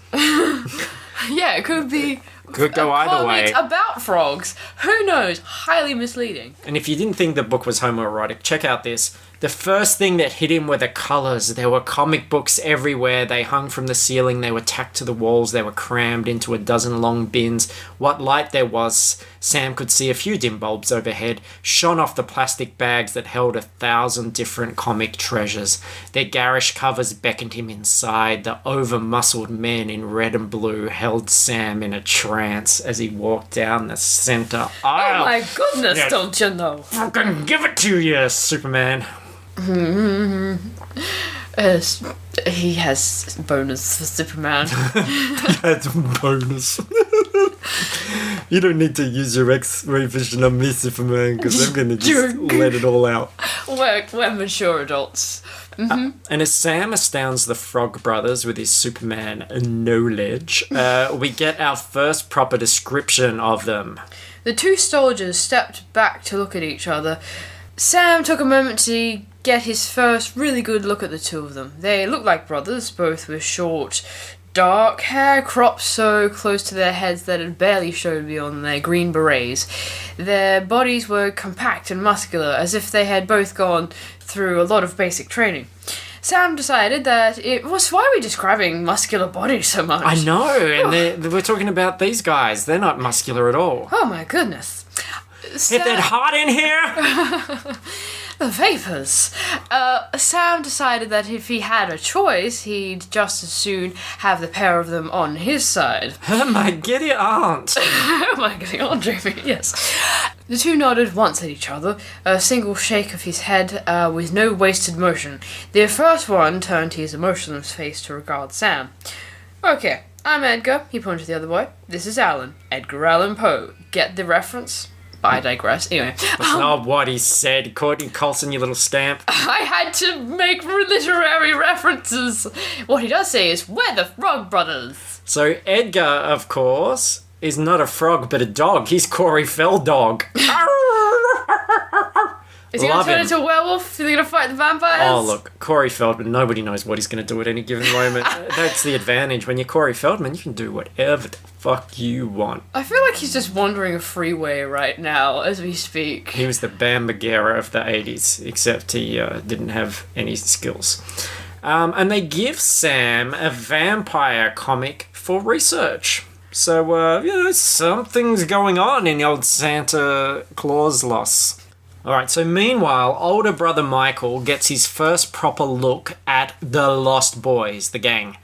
Speaker 2: Yeah, it could be.
Speaker 1: Could go either way.
Speaker 2: About frogs. Who knows? Highly misleading.
Speaker 1: And if you didn't think the book was homoerotic, check out this. The first thing that hit him were the colours. There were comic books everywhere. They hung from the ceiling. They were tacked to the walls. They were crammed into a dozen long bins. What light there was, Sam could see a few dim bulbs overhead, shone off the plastic bags that held 1,000 different comic treasures. Their garish covers beckoned him inside. The over-muscled men in red and blue held Sam in a trance as he walked down the centre aisle.
Speaker 2: Oh my goodness,
Speaker 1: Yeah.
Speaker 2: don't you know?
Speaker 1: Fucking give it to you, Superman.
Speaker 2: He has bonus for Superman.
Speaker 1: That's a bonus. You don't need to use your X-ray vision on me, Superman, because I'm going to just let it all out.
Speaker 2: We're mature adults.
Speaker 1: And as Sam astounds the Frog Brothers with his Superman knowledge, we get our first proper description of them.
Speaker 2: The two soldiers stepped back to look at each other. Sam took a moment to get his first really good look at the two of them. They looked like brothers, both with short, dark hair cropped so close to their heads that it barely showed beyond their green berets. Their bodies were compact and muscular, as if they had both gone through a lot of basic training. Sam decided that it was... Why are we describing muscular bodies so much?
Speaker 1: I know, and we're talking about these guys. They're not muscular at all.
Speaker 2: Oh my goodness.
Speaker 1: Is it hot in here?
Speaker 2: The vapours. Sam decided that if he had a choice, he'd just as soon have the pair of them on his side.
Speaker 1: My giddy aunt.
Speaker 2: Oh my god, Jamie, yes. The two nodded once at each other, a single shake of his head with no wasted motion. The first one turned his emotionless face to regard Sam. Okay, I'm Edgar. He pointed to the other boy. This is Alan. Edgar Allan Poe. Get the reference? I digress. Anyway.
Speaker 1: That's not what he said. Courtney Coulson, you little scamp.
Speaker 2: I had to make literary references. What he does say is, we're the Frog Brothers.
Speaker 1: So Edgar, of course, is not a frog but a dog. He's Corey Feldog.
Speaker 2: Is he going to turn into a werewolf? Is he going to fight the vampires?
Speaker 1: Oh, look, Corey Feldman, nobody knows what he's going to do at any given moment. That's the advantage. When you're Corey Feldman, you can do whatever the fuck you want.
Speaker 2: I feel like he's just wandering a freeway right now as we speak.
Speaker 1: He was the Bam Margera of the 80s, except he didn't have any skills. And they give Sam a vampire comic for research. So, something's going on in the old Santa Claus loss. Alright, so meanwhile, older brother Michael gets his first proper look at the Lost Boys, the gang.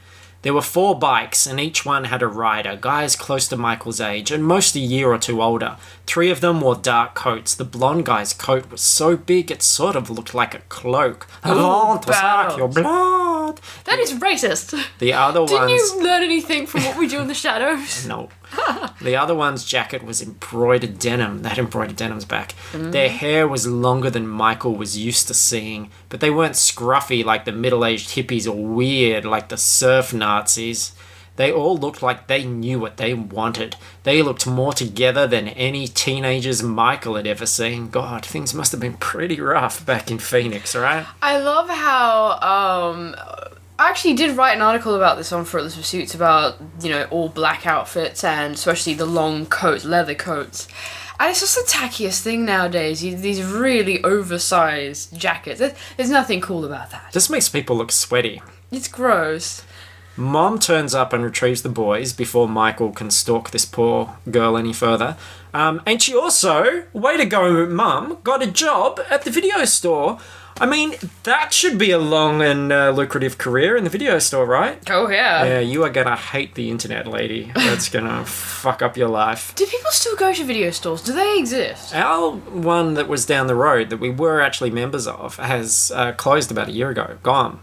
Speaker 1: There were 4 bikes, and each one had a rider, guys close to Michael's age, and most a year or two older. 3 of them wore dark coats. The blonde guy's coat was so big it sort of looked like a cloak. I want to suck your blood.
Speaker 2: That is racist.
Speaker 1: The other ones...
Speaker 2: Didn't you learn anything from what we do in the shadows?
Speaker 1: No. The other one's jacket was embroidered denim. That embroidered denim's back. Their hair was longer than Michael was used to seeing, but they weren't scruffy like the middle-aged hippies or weird like the surf Nazis. They all looked like they knew what they wanted. They looked more together than any teenagers Michael had ever seen. God, things must have been pretty rough back in Phoenix, right?
Speaker 2: I love how, I actually did write an article about this on Fruitless Pursuits about, all black outfits and especially the long coats, leather coats. And it's just the tackiest thing nowadays. These really oversized jackets. There's nothing cool about that.
Speaker 1: Just makes people look sweaty.
Speaker 2: It's gross.
Speaker 1: Mom turns up and retrieves the boys before Michael can stalk this poor girl any further. And she also, way to go, Mum, got a job at the video store. I mean, that should be a long and lucrative career in the video store, right?
Speaker 2: Oh, yeah.
Speaker 1: Yeah, you are going to hate the internet, lady. That's going to fuck up your life.
Speaker 2: Do people still go to video stores? Do they exist?
Speaker 1: Our one that was down the road that we were actually members of has closed about a year ago. Gone.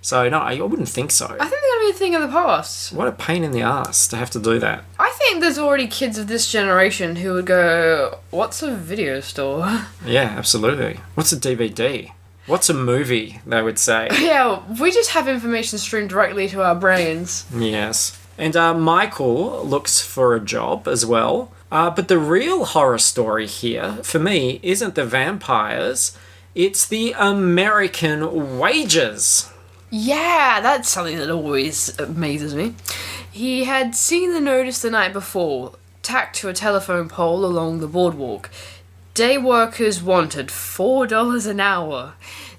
Speaker 1: So, no, I wouldn't think so.
Speaker 2: I think they're going to be a thing of the past.
Speaker 1: What a pain in the ass to have to do that.
Speaker 2: I think there's already kids of this generation who would go, what's a video store?
Speaker 1: Yeah, absolutely. What's a DVD? What's a movie, they would say.
Speaker 2: Yeah, we just have information streamed directly to our brains.
Speaker 1: Yes. And Michael looks for a job as well. But the real horror story here, for me, isn't the vampires. It's the American wages.
Speaker 2: Yeah, that's something that always amazes me. He had seen the notice the night before, tacked to a telephone pole along the boardwalk. Day workers wanted $4 an hour.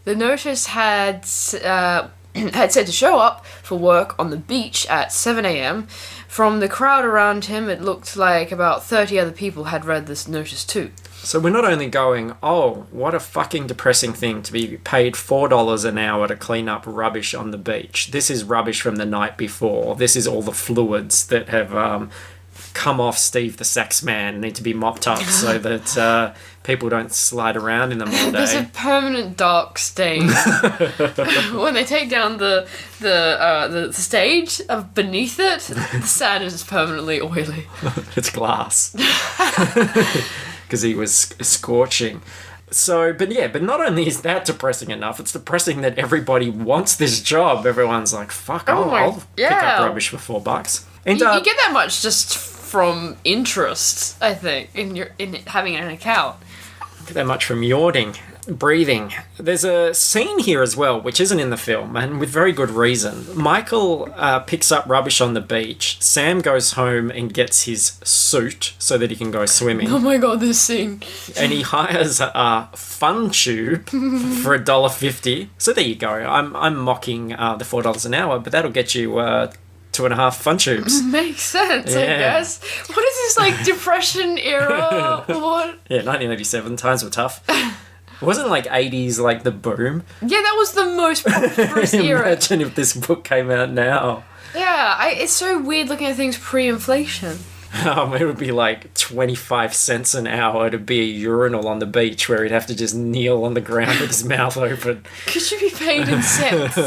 Speaker 2: The notice had said to show up for work on the beach at 7 a.m. From the crowd around him, it looked like about 30 other people had read this notice too.
Speaker 1: So we're not only going, oh, what a fucking depressing thing to be paid $4 an hour to clean up rubbish on the beach. This is rubbish from the night before. This is all the fluids that have come off Steve the Sax Man, need to be mopped up so that people don't slide around in them all day.
Speaker 2: There's a permanent dark stain when they take down the stage of beneath it. The sand is permanently oily.
Speaker 1: It's glass because he was scorching. So, but not only is that depressing enough, it's depressing that everybody wants this job. Everyone's like, fuck, I'll pick up rubbish for $4. And
Speaker 2: you get that much just from interest, I think, in having an account.
Speaker 1: Get that much from yawning, breathing. There's a scene here as well, which isn't in the film, and with very good reason. Michael picks up rubbish on the beach. Sam goes home and gets his suit so that he can go swimming.
Speaker 2: Oh my god, this scene.
Speaker 1: And he hires a fun tube for $1.50. So there you go. I'm mocking the $4 an hour, but that'll get you 2.5 fun tubes.
Speaker 2: Makes sense, I guess. What is this, like, Depression era? What?
Speaker 1: Yeah, 1987. Times were tough. It wasn't like 80s, like the boom.
Speaker 2: Yeah, that was the most prosperous era.
Speaker 1: Imagine if this book came out now.
Speaker 2: Yeah, it's so weird looking at things pre-inflation.
Speaker 1: It would be like 25 cents an hour to be a urinal on the beach where he'd have to just kneel on the ground with his mouth open.
Speaker 2: Could you be paid in cents?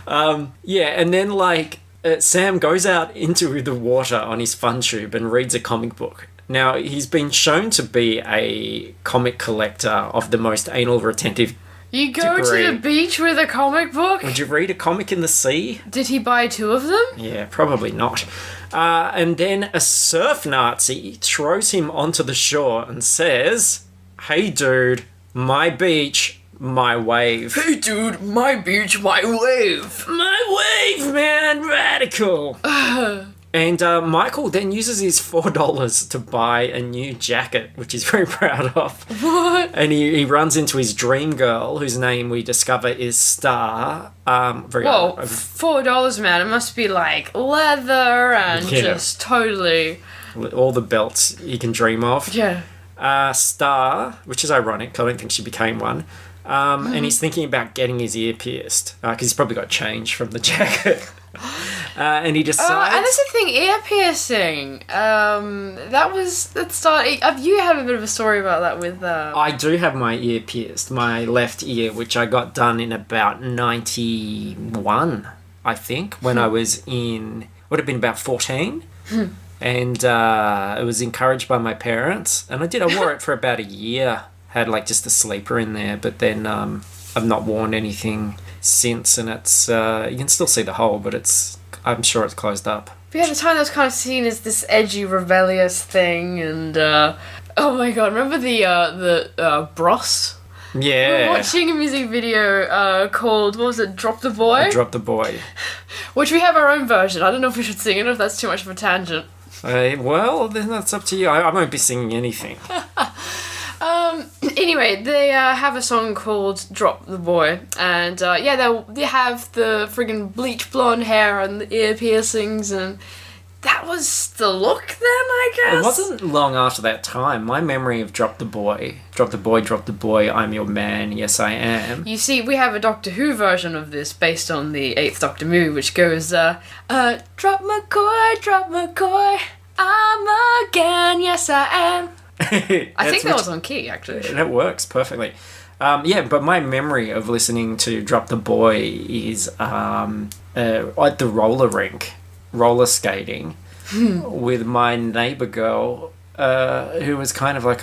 Speaker 1: And then like Sam goes out into the water on his fun tube and reads a comic book. Now, he's been shown to be a comic collector of the most anal retentive
Speaker 2: You go
Speaker 1: degree.
Speaker 2: to the beach with a comic book?
Speaker 1: Would you read a comic in the sea?
Speaker 2: Did he buy 2 of them?
Speaker 1: Yeah, probably not. And then a surf Nazi throws him onto the shore and says, "Hey dude, my beach, my wave."
Speaker 2: Hey dude, my beach, my wave.
Speaker 1: My wave, man, radical. And Michael then uses his $4 to buy a new jacket, which he's very proud of.
Speaker 2: What?
Speaker 1: And he runs into his dream girl, whose name we discover is Star.
Speaker 2: Whoa, $4, man. It must be like leather and
Speaker 1: Yeah.
Speaker 2: just totally...
Speaker 1: all the belts you can dream of.
Speaker 2: Yeah.
Speaker 1: Star, which is ironic. I don't think she became one. And he's thinking about getting his ear pierced because he's probably got change from the jacket. And he decides.
Speaker 2: And that's the thing, ear piercing. You have a bit of a story about that with.
Speaker 1: I do have my ear pierced, my left ear, which I got done in about 91, I think, when I was would have been about 14. And it was encouraged by my parents. And I wore it for about a year. Had like just a sleeper in there, but then I've not worn anything since, and it's you can still see the hole, but I'm sure it's closed up.
Speaker 2: But at the time, that was kind of seen as this edgy, rebellious thing, and oh my god, remember the Bros?
Speaker 1: Yeah.
Speaker 2: We were watching a music video called, what was it, Drop the Boy?
Speaker 1: Drop the Boy.
Speaker 2: Which we have our own version. I don't know if we should sing it or if that's too much of a tangent.
Speaker 1: Well, then that's up to you. I won't be singing anything.
Speaker 2: Anyway, they have a song called Drop the Boy, and they have the friggin' bleach blonde hair and the ear piercings, and that was the look then, I guess?
Speaker 1: It wasn't long after that time. My memory of Drop the Boy, Drop the Boy, Drop the Boy, I'm your man, yes I am.
Speaker 2: You see, we have a Doctor Who version of this based on the 8th Doctor movie, which goes, Drop McCoy, I'm again, yes I am. I think that was on key, actually.
Speaker 1: That works perfectly. But my memory of listening to Drop the Boy is at the roller rink, roller skating, with my neighbour girl, who was kind of like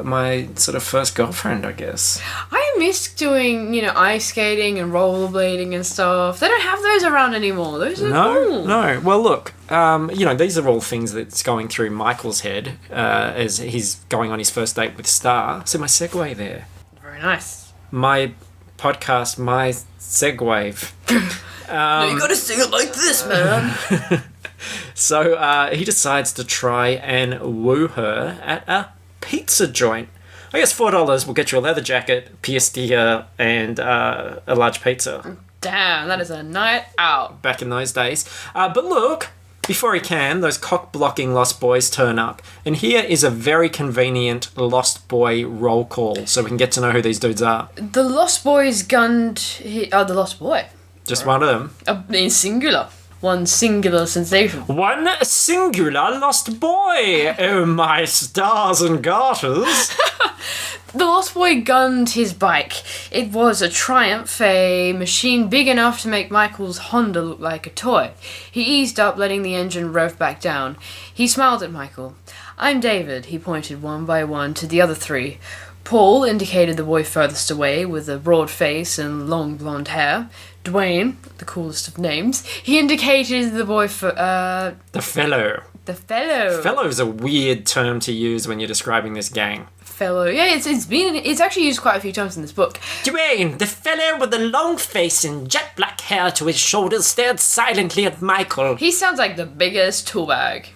Speaker 1: my sort of first girlfriend, I guess.
Speaker 2: I missed doing, ice skating and rollerblading and stuff. They don't have those around anymore. Those are cool.
Speaker 1: No. Well, look, these are all things that's going through Michael's head as he's going on his first date with Star. So my segue there.
Speaker 2: Very nice.
Speaker 1: My podcast, my segue.
Speaker 2: No, you gotta sing it like this, man.
Speaker 1: So he decides to try and woo her at a pizza joint. I guess $4 will get you a leather jacket, pierced ear, and a large pizza.
Speaker 2: Damn, that is a night out.
Speaker 1: Back in those days. But look, before he can, those cock-blocking Lost Boys turn up. And here is a very convenient Lost Boy roll call, so we can get to know who these dudes are.
Speaker 2: The Lost Boys gunned... the Lost Boy.
Speaker 1: Just one of them.
Speaker 2: In singular. One singular sensation.
Speaker 1: One singular Lost Boy! Oh, my stars and garters!
Speaker 2: The Lost Boy gunned his bike. It was a Triumph, a machine big enough to make Michael's Honda look like a toy. He eased up, letting the engine rev back down. He smiled at Michael. "I'm David," he pointed one by one to the other 3. Paul indicated the boy furthest away, with a broad face and long blonde hair. Dwayne, the coolest of names, he indicated the boy
Speaker 1: The fellow.
Speaker 2: The fellow.
Speaker 1: Fellow is a weird term to use when you're describing this gang.
Speaker 2: Fellow. Yeah, it's actually used quite a few times in this book.
Speaker 1: Dwayne, the fellow with the long face and jet black hair to his shoulders, stared silently at Michael.
Speaker 2: He sounds like the biggest tool bag.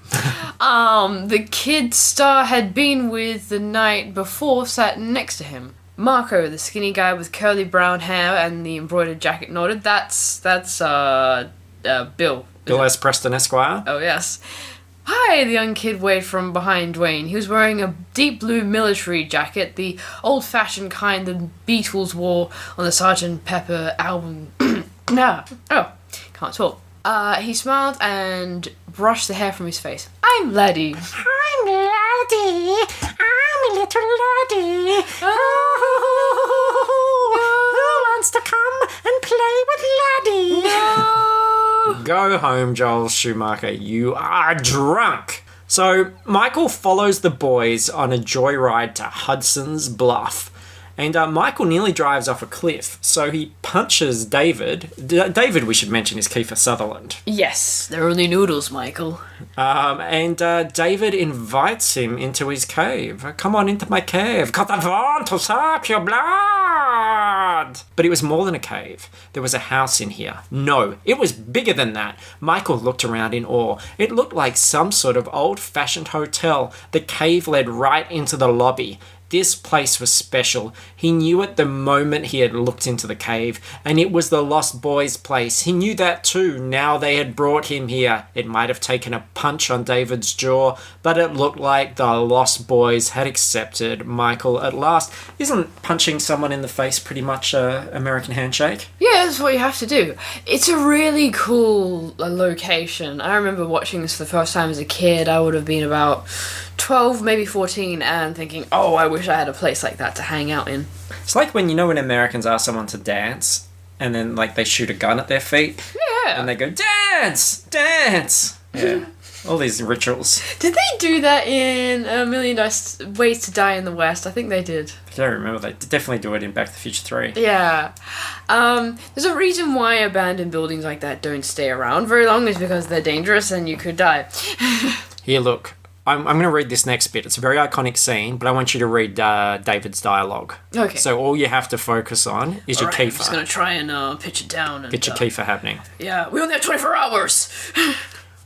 Speaker 2: The kid Star had been with the night before sat next to him. Marco, the skinny guy with curly brown hair and the embroidered jacket, nodded. That's Bill.
Speaker 1: Bill S. Preston Esquire.
Speaker 2: Oh, yes. "Hi," the young kid waved from behind Dwayne. He was wearing a deep blue military jacket, the old-fashioned kind the Beatles wore on the Sgt. Pepper album. Can't talk. He smiled and brushed the hair from his face. "I'm Laddie."
Speaker 1: I'm Laddie. I'm a little Laddie. Who wants to come and play with Laddie?
Speaker 2: No.
Speaker 1: Go home, Joel Schumacher. You are drunk. So Michael follows the boys on a joyride to Hudson's Bluff. And Michael nearly drives off a cliff, so he punches David. David, we should mention, is Kiefer Sutherland.
Speaker 2: Yes, they're only noodles, Michael.
Speaker 1: And David invites him into his cave. Come on into my cave, 'cause I want to suck your blood. But it was more than a cave. There was a house in here. No, it was bigger than that. Michael looked around in awe. It looked like some sort of old-fashioned hotel. The cave led right into the lobby. This place was special. He knew it the moment he had looked into the cave, and it was the Lost Boys' place. He knew that too, now they had brought him here. It might have taken a punch on David's jaw, but it looked like the Lost Boys had accepted Michael at last. Isn't punching someone in the face pretty much an American handshake?
Speaker 2: Yeah, that's what you have to do. It's a really cool location. I remember watching this for the first time as a kid. I would have been about 12, maybe 14, and thinking, oh, I wish I had a place like that to hang out in.
Speaker 1: It's like when Americans ask someone to dance, and then like they shoot a gun at their feet.
Speaker 2: Yeah.
Speaker 1: And they go, dance! Dance! Yeah. All these rituals.
Speaker 2: Did they do that in A Million Ways to Die in the West? I think they did.
Speaker 1: I don't remember. They definitely do it in Back to the Future 3.
Speaker 2: Yeah. There's a reason why abandoned buildings like that don't stay around very long, is because they're dangerous and you could die.
Speaker 1: Here, look. I'm going to read this next bit. It's a very iconic scene, but I want you to read David's dialogue.
Speaker 2: Okay.
Speaker 1: So all you have to focus on is your Kiefer.
Speaker 2: I'm just going to try and pitch it down. And,
Speaker 1: get your Kiefer happening.
Speaker 2: Yeah, we only have 24 hours.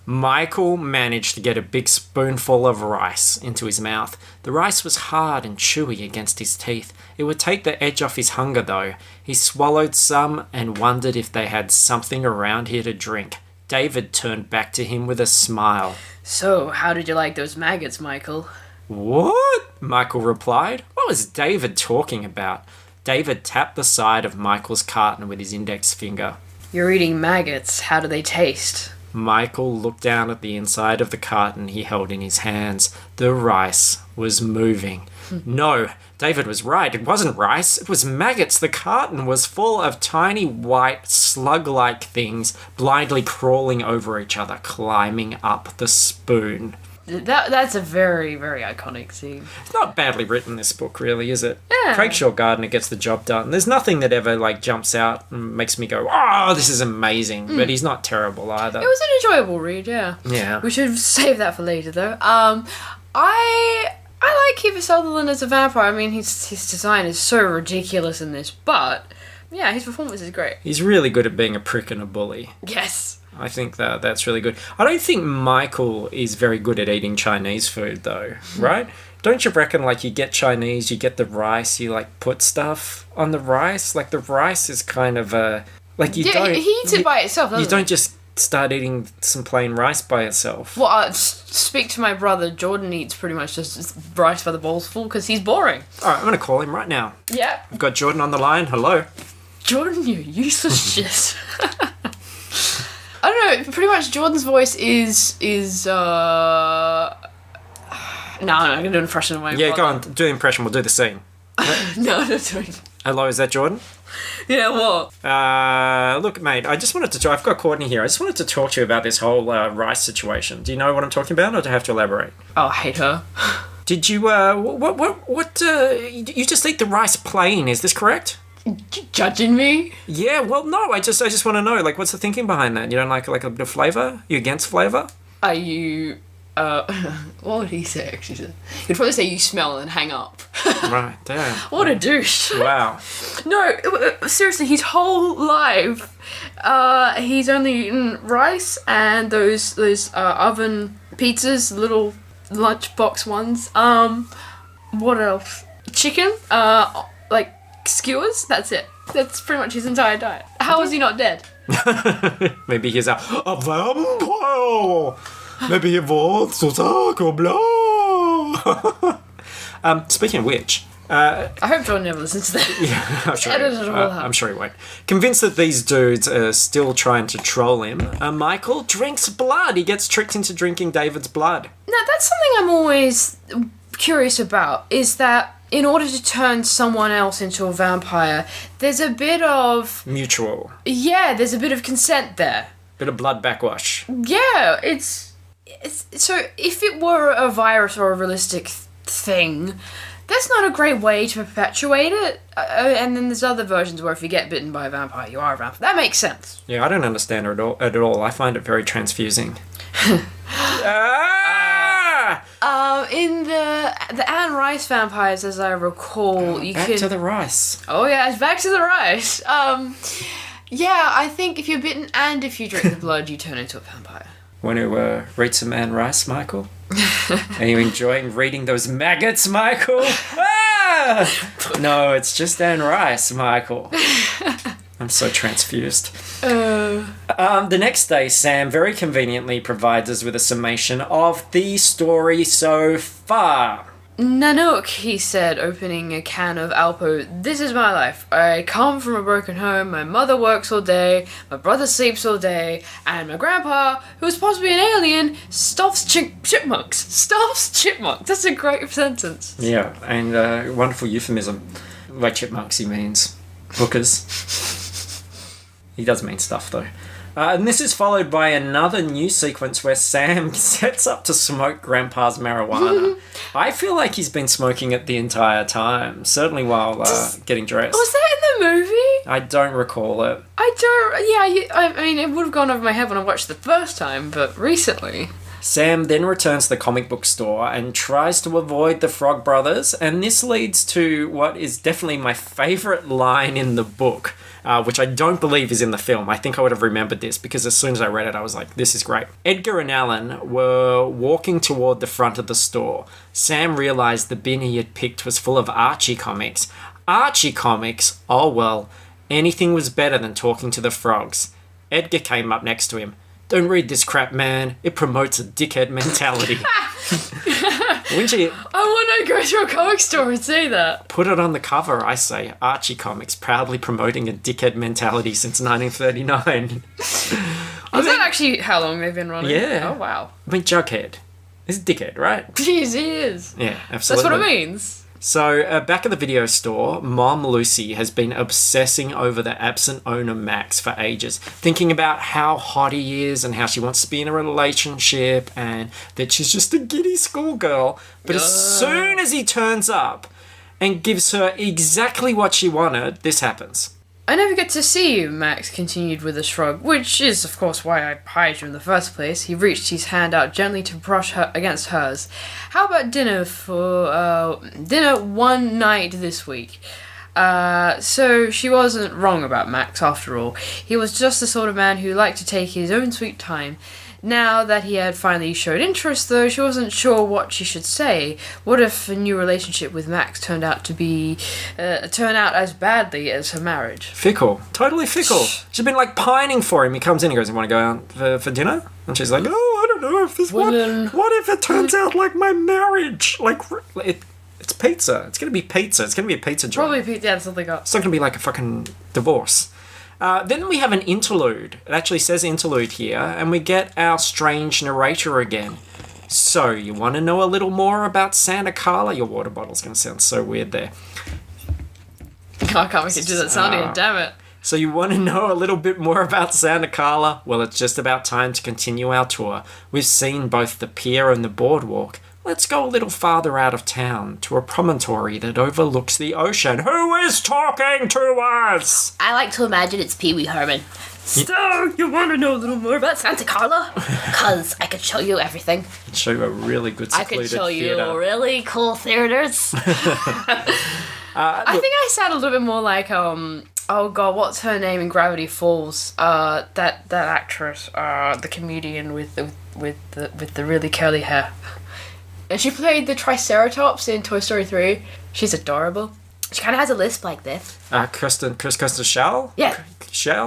Speaker 1: Michael managed to get a big spoonful of rice into his mouth. The rice was hard and chewy against his teeth. It would take the edge off his hunger, though. He swallowed some and wondered if they had something around here to drink. David turned back to him with a smile.
Speaker 2: So, how did you like those maggots, Michael?
Speaker 1: What? Michael replied. What was David talking about? David tapped the side of Michael's carton with his index finger.
Speaker 2: You're eating maggots. How do they taste?
Speaker 1: Michael looked down at the inside of the carton he held in his hands. The rice was moving. No, David was right. It wasn't rice. It was maggots. The carton was full of tiny white slug-like things blindly crawling over each other, climbing up the spoon.
Speaker 2: That's a very, very iconic scene.
Speaker 1: It's not badly written, this book, really, is it?
Speaker 2: Yeah.
Speaker 1: Craig Shaw Gardner gets the job done. There's nothing that ever jumps out and makes me go, oh, this is amazing. But he's not terrible either.
Speaker 2: It was an enjoyable read, yeah.
Speaker 1: Yeah.
Speaker 2: We should save that for later, though. I like Kiefer Sutherland as a vampire. I mean, his design is so ridiculous in this, but yeah, his performance is great.
Speaker 1: He's really good at being a prick and a bully.
Speaker 2: Yes.
Speaker 1: I think that's really good. I don't think Michael is very good at eating Chinese food, though, right? Don't you reckon, you get Chinese, you get the rice, you, put stuff on the rice? the rice is kind of a... don't...
Speaker 2: He eats it by itself, doesn't
Speaker 1: You don't just start eating some plain rice by itself.
Speaker 2: Well, speak to my brother. Jordan eats pretty much just rice by the bowl's full because he's boring.
Speaker 1: All right, I'm going to call him right now.
Speaker 2: Yeah.
Speaker 1: I've got Jordan on the line. Hello.
Speaker 2: Jordan, you useless shit. I don't know, pretty much Jordan's voice is no, I'm going to do an impression of my brother.
Speaker 1: Go on, do the impression, we'll do the scene.
Speaker 2: No, I'm not doing it.
Speaker 1: Hello, is that Jordan?
Speaker 2: Yeah, what?
Speaker 1: Look, mate, I just wanted to I've got Courtney here. I just wanted to talk to you about this whole rice situation. Do you know what I'm talking about, or do I have to elaborate?
Speaker 2: Oh, I hate her.
Speaker 1: Did you, you just eat the rice plain, is this correct?
Speaker 2: Judging me?
Speaker 1: Yeah, well, no, I just want to know, what's the thinking behind that? You don't like a bit of flavour? You against flavour?
Speaker 2: Are you, what would he say, actually? He'd probably say you smell and hang up.
Speaker 1: Right, damn.
Speaker 2: What a douche.
Speaker 1: Wow.
Speaker 2: No, seriously, his whole life, he's only eaten rice and those oven pizzas, little lunchbox ones. What else? Chicken, skewers, that's it. That's pretty much his entire diet. How is he not dead?
Speaker 1: Maybe he's a vampire. Maybe he wants to suck your blood. Speaking of which...
Speaker 2: I hope John never listens to that.
Speaker 1: Yeah, I'm sure he won't. Convinced that these dudes are still trying to troll him, Michael drinks blood. He gets tricked into drinking David's blood.
Speaker 2: Now, that's something I'm always curious about, is that in order to turn someone else into a vampire, there's a bit of...
Speaker 1: Mutual.
Speaker 2: Yeah, there's a bit of consent there.
Speaker 1: Bit of blood backwash.
Speaker 2: Yeah, it's so if it were a virus or a realistic thing, that's not a great way to perpetuate it. And then there's other versions where if you get bitten by a vampire, you are a vampire. That makes sense.
Speaker 1: Yeah, I don't understand it at all. I find it very transfusing.
Speaker 2: In the Anne Rice vampires, as I recall,
Speaker 1: back to the rice.
Speaker 2: Oh yeah, it's back to the rice. Yeah, I think if you're bitten and if you drink the blood, you turn into a vampire.
Speaker 1: Want to read some Anne Rice, Michael? Are you enjoying reading those maggots, Michael? No, it's just Anne Rice, Michael. I'm so transfused. The next day, Sam very conveniently provides us with a summation of the story so far.
Speaker 2: Nanook, he said, opening a can of Alpo, this is my life. I come from a broken home, my mother works all day, my brother sleeps all day, and my grandpa, who is possibly an alien, stuffs chipmunks. Stuffs chipmunks. That's a great sentence.
Speaker 1: Yeah, and wonderful euphemism. By chipmunks, he means hookers. He does mean stuff, though. And this is followed by another new sequence where Sam sets up to smoke Grandpa's marijuana. I feel like he's been smoking it the entire time, certainly while getting dressed.
Speaker 2: Was that in the movie?
Speaker 1: I don't recall it.
Speaker 2: I mean, it would have gone over my head when I watched the first time, but recently.
Speaker 1: Sam then returns to the comic book store and tries to avoid the Frog Brothers, and this leads to what is definitely my favourite line in the book. Which I don't believe is in the film. I think I would have remembered this because as soon as I read it, I was like, this is great. Edgar and Alan were walking toward the front of the store. Sam realized the bin he had picked was full of Archie comics. Archie comics? Oh well, anything was better than talking to the frogs. Edgar came up next to him. Don't read this crap, man. It promotes a dickhead mentality. Wouldn't you?
Speaker 2: I want to go to a comic store and see that.
Speaker 1: Put it on the cover, I say. Archie Comics, proudly promoting a dickhead mentality since 1939.
Speaker 2: Is that actually how long they've been running?
Speaker 1: Yeah.
Speaker 2: Oh, wow.
Speaker 1: I mean, Jughead. He's a dickhead, right?
Speaker 2: Jeez, he is.
Speaker 1: Yeah, absolutely.
Speaker 2: That's what it means.
Speaker 1: So, back at the video store, Mom Lucy has been obsessing over the absent owner Max for ages, thinking about how hot he is and how she wants to be in a relationship and that she's just a giddy schoolgirl. But as soon as he turns up and gives her exactly what she wanted, this happens.
Speaker 2: I never get to see you, Max continued with a shrug, which is, of course, why I hired you in the first place. He reached his hand out gently to brush her against hers. How about dinner for, dinner one night this week? So she wasn't wrong about Max, after all. He was just the sort of man who liked to take his own sweet time. Now that he had finally showed interest, though, she wasn't sure what she should say. What if a new relationship with Max turned out as badly as her marriage?
Speaker 1: Fickle. Totally fickle. She's been, like, pining for him. He comes in and goes, you want to go out for dinner? And she's like, I don't know if this... What if it turns out like my marriage? Like, it's pizza. It's going to be pizza. It's going to be a pizza joint.
Speaker 2: Probably pizza, yeah, that's what they got.
Speaker 1: It's not going to be like a fucking divorce. Then we have an interlude. It actually says interlude here, and we get our strange narrator again. So, you want to know a little more about Santa Carla? Your water bottle's going to sound so weird there.
Speaker 2: I can't make it do that sound again, damn it.
Speaker 1: So you want to know a little bit more about Santa Carla? Well, it's just about time to continue our tour. We've seen both the pier and the boardwalk. Let's go a little farther out of town, to a promontory that overlooks the ocean. Who is talking to us?
Speaker 4: I like to imagine it's Pee Wee Herman. So, you want to know a little more about Santa Carla? Because I could show you everything.
Speaker 1: I'll show you a really good secluded
Speaker 4: I could show
Speaker 1: theater.
Speaker 4: you really cool theaters.
Speaker 2: I think I sound a little bit more like, oh god, what's her name in Gravity Falls? That actress, the comedian with the really curly hair. And she played the Triceratops in Toy Story 3. She's adorable.
Speaker 4: She kind of has a lisp like this.
Speaker 1: Kristen Schaal?
Speaker 4: Yeah.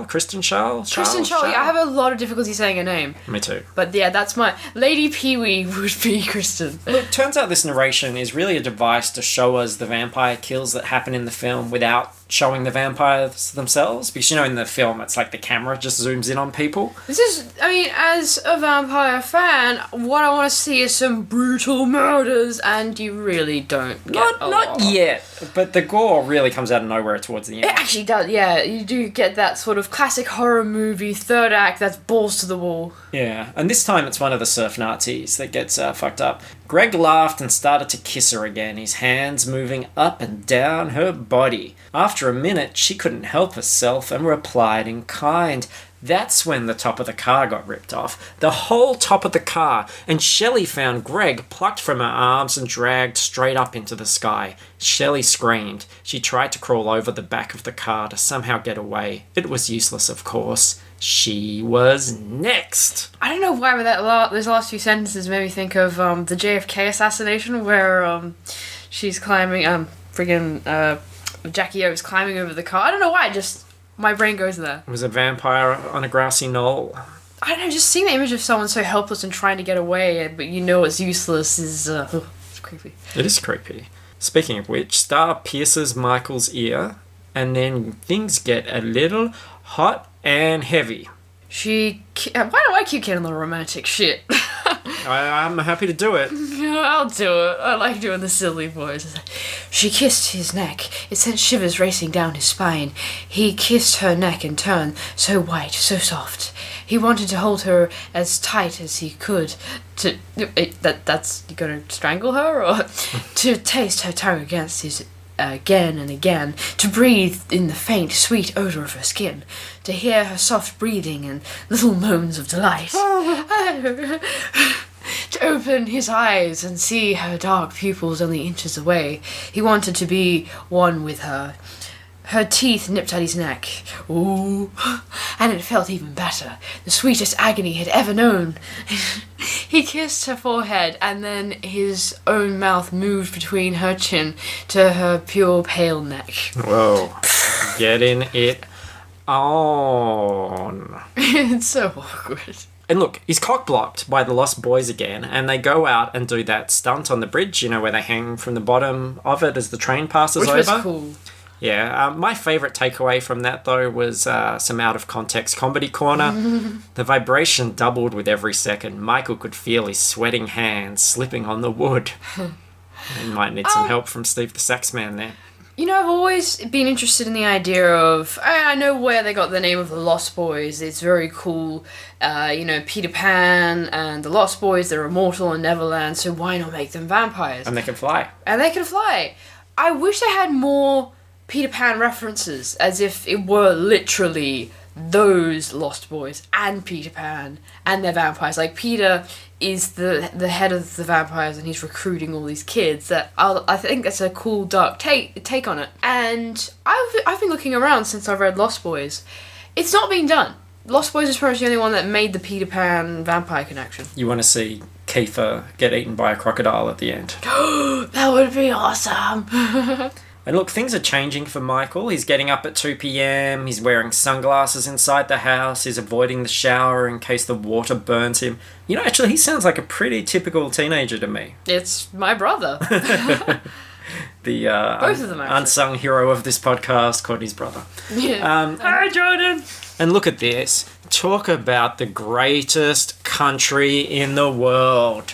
Speaker 1: Kristen Schaal?
Speaker 2: Kristen Schaal. Yeah, I have a lot of difficulty saying her name.
Speaker 1: Me too.
Speaker 2: But yeah, that's my... Lady Pee-wee would be Kristen.
Speaker 1: Look, turns out this narration is really a device to show us the vampire kills that happen in the film without showing the vampires themselves, because in the film it's like the camera just zooms in on people.
Speaker 2: This is, as a vampire fan, what I want to see is some brutal murders, and you really don't get
Speaker 1: Not yet, but the gore really comes out of nowhere towards the end.
Speaker 2: It actually does, yeah. You do get that sort of classic horror movie third act that's balls to the wall.
Speaker 1: Yeah, and this time it's one of the surf Nazis that gets fucked up. Greg laughed and started to kiss her again, his hands moving up and down her body. After a minute, she couldn't help herself and replied in kind. That's when the top of the car got ripped off. The whole top of the car, and Shelley found Greg plucked from her arms and dragged straight up into the sky. Shelley screamed. She tried to crawl over the back of the car to somehow get away. It was useless, of course. She was next.
Speaker 2: I don't know why, but those last few sentences made me think of the JFK assassination, where she's climbing, Jackie O is climbing over the car. I don't know why, just my brain goes there.
Speaker 1: It was a vampire on a grassy knoll.
Speaker 2: I don't know, just seeing the image of someone so helpless and trying to get away, but it's useless is it's creepy.
Speaker 1: It is creepy. Speaking of which, Star pierces Michael's ear, and then things get a little hot and heavy.
Speaker 2: Why do I keep getting the romantic shit?
Speaker 1: I'm happy to do it.
Speaker 2: I'll do it. I like doing the silly voice. She kissed his neck. It sent shivers racing down his spine. He kissed her neck in turn, so white, so soft. He wanted to hold her as tight as he could. That's you gonna strangle her, or to taste her tongue against his again and again, to breathe in the faint, sweet odour of her skin, to hear her soft breathing and little moans of delight, to open his eyes and see her dark pupils only inches away. He wanted to be one with her. Her teeth nipped at his neck. Ooh, and it felt even better. The sweetest agony he'd ever known. He kissed her forehead, and then his own mouth moved between her chin to her pure pale neck.
Speaker 1: Whoa. Getting it on.
Speaker 2: It's so awkward.
Speaker 1: And look, he's cock-blocked by the Lost Boys again, and they go out and do that stunt on the bridge, where they hang from the bottom of it as the train passes over.
Speaker 2: Which was cool.
Speaker 1: Yeah, my favourite takeaway from that, though, was some out-of-context comedy corner. The vibration doubled with every second. Michael could feel his sweating hands slipping on the wood. He might need some help from Steve the Sax Man there.
Speaker 2: I've always been interested in the idea of... I know where they got the name of the Lost Boys. It's very cool. Peter Pan and the Lost Boys, they're immortal in Neverland, so why not make them vampires?
Speaker 1: And they can fly.
Speaker 2: I wish they had more Peter Pan references, as if it were literally those Lost Boys and Peter Pan and their vampires. Like, Peter is the head of the vampires and he's recruiting all these kids. I think that's a cool dark take on it. And I've been looking around since I've read Lost Boys. It's not being done. Lost Boys is pretty much the only one that made the Peter Pan vampire connection.
Speaker 1: You want to see Kiefer get eaten by a crocodile at the end.
Speaker 2: That would be awesome.
Speaker 1: And look, things are changing for Michael. He's getting up at 2 p.m, he's wearing sunglasses inside the house, he's avoiding the shower in case the water burns him. Actually, he sounds like a pretty typical teenager to me.
Speaker 2: It's my brother.
Speaker 1: The
Speaker 2: Both of them, actually.
Speaker 1: Unsung hero of this podcast, Courtney's brother.
Speaker 2: Yeah. Hi, Jordan!
Speaker 1: And look at this. Talk about the greatest country in the world.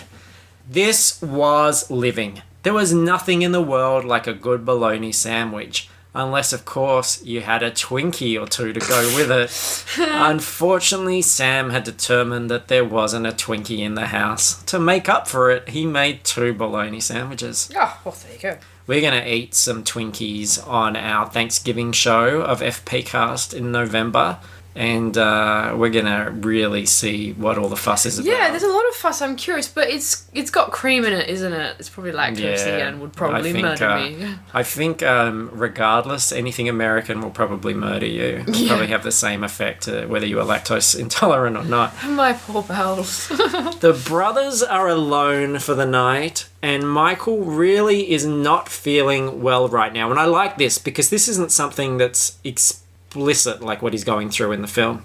Speaker 1: This was living. There was nothing in the world like a good bologna sandwich, unless, of course, you had a Twinkie or two to go with it. Unfortunately, Sam had determined that there wasn't a Twinkie in the house. To make up for it, he made 2 bologna sandwiches.
Speaker 2: Oh, well, there you go.
Speaker 1: We're going to eat some Twinkies on our Thanksgiving show of FPcast in November. And we're going to really see what all the fuss is about.
Speaker 2: Yeah, there's a lot of fuss. I'm curious, but it's got cream in it, isn't it? It's probably lactose and would probably murder me.
Speaker 1: I think regardless, anything American will probably murder you. It'll probably have the same effect whether you are lactose intolerant or not.
Speaker 2: My poor bowels.
Speaker 1: The brothers are alone for the night, and Michael really is not feeling well right now. And I like this because this isn't something that's explicit like what he's going through in the film.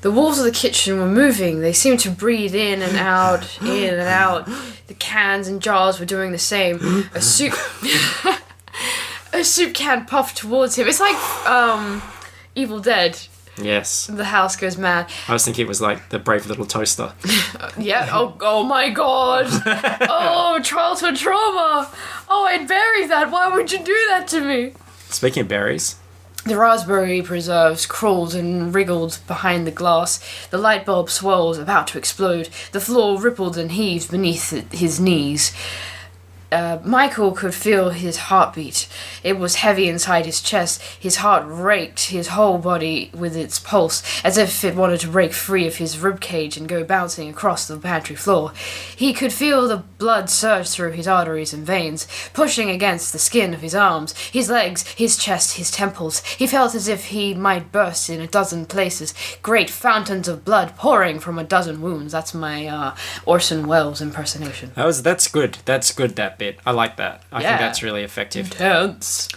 Speaker 2: The walls of the kitchen were moving. They seemed to breathe in and out, in and out. The cans and jars were doing the same. A a soup can puffed towards him. It's like Evil Dead.
Speaker 1: Yes.
Speaker 2: The house goes mad.
Speaker 1: I was thinking it was like the brave little toaster.
Speaker 2: Yeah. Oh my God. Oh, childhood trauma. Oh, I'd bury that. Why would you do that to me?
Speaker 1: Speaking of berries.
Speaker 2: The raspberry preserves crawled and wriggled behind the glass. The light bulb swirls, about to explode. The floor rippled and heaved beneath his knees. Michael could feel his heartbeat. It was heavy inside his chest. His heart raked his whole body with its pulse, as if it wanted to break free of his ribcage and go bouncing across the pantry floor. He could feel the blood surge through his arteries and veins, pushing against the skin of his arms, his legs, his chest, his temples. He felt as if he might burst in a dozen places, great fountains of blood pouring from a dozen wounds. That's my Orson Welles impersonation.
Speaker 1: That's good. That's good, that bit. I like that. I think that's really effective.
Speaker 2: Intense.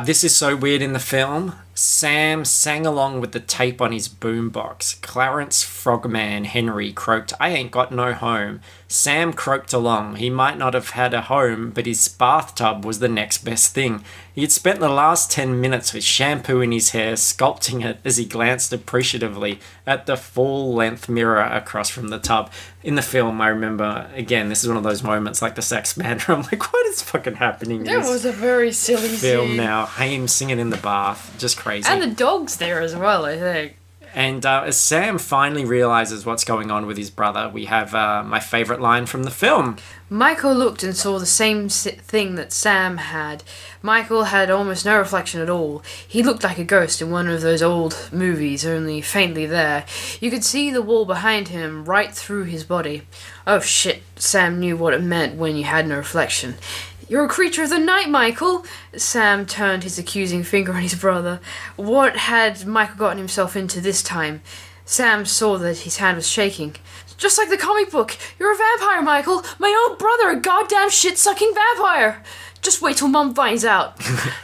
Speaker 1: This is so weird in the film. Sam sang along with the tape on his boombox. Clarence Frogman Henry croaked, "I ain't got no home." Sam croaked along. He might not have had a home, but his bathtub was the next best thing. He had spent the last 10 minutes with shampoo in his hair, sculpting it as he glanced appreciatively at the full-length mirror across from the tub. In the film, I remember, again, this is one of those moments like the Sax Man, where I'm like, what is fucking happening in
Speaker 2: That
Speaker 1: this
Speaker 2: was a very silly
Speaker 1: film
Speaker 2: scene.
Speaker 1: now? Haim singing in the bath, just crazy.
Speaker 2: And the dog's there as well, I think.
Speaker 1: And as Sam finally realizes what's going on with his brother, we have my favorite line from the film.
Speaker 2: Michael looked and saw the same thing that Sam had. Michael had almost no reflection at all. He looked like a ghost in one of those old movies, only faintly there. You could see the wall behind him right through his body. Oh shit, Sam knew what it meant when you had no reflection. "You're a creature of the night, Michael!" Sam turned his accusing finger on his brother. What had Michael gotten himself into this time? Sam saw that his hand was shaking. "Just like the comic book! You're a vampire, Michael! My own brother, a goddamn shit-sucking vampire! Just wait till Mum finds out."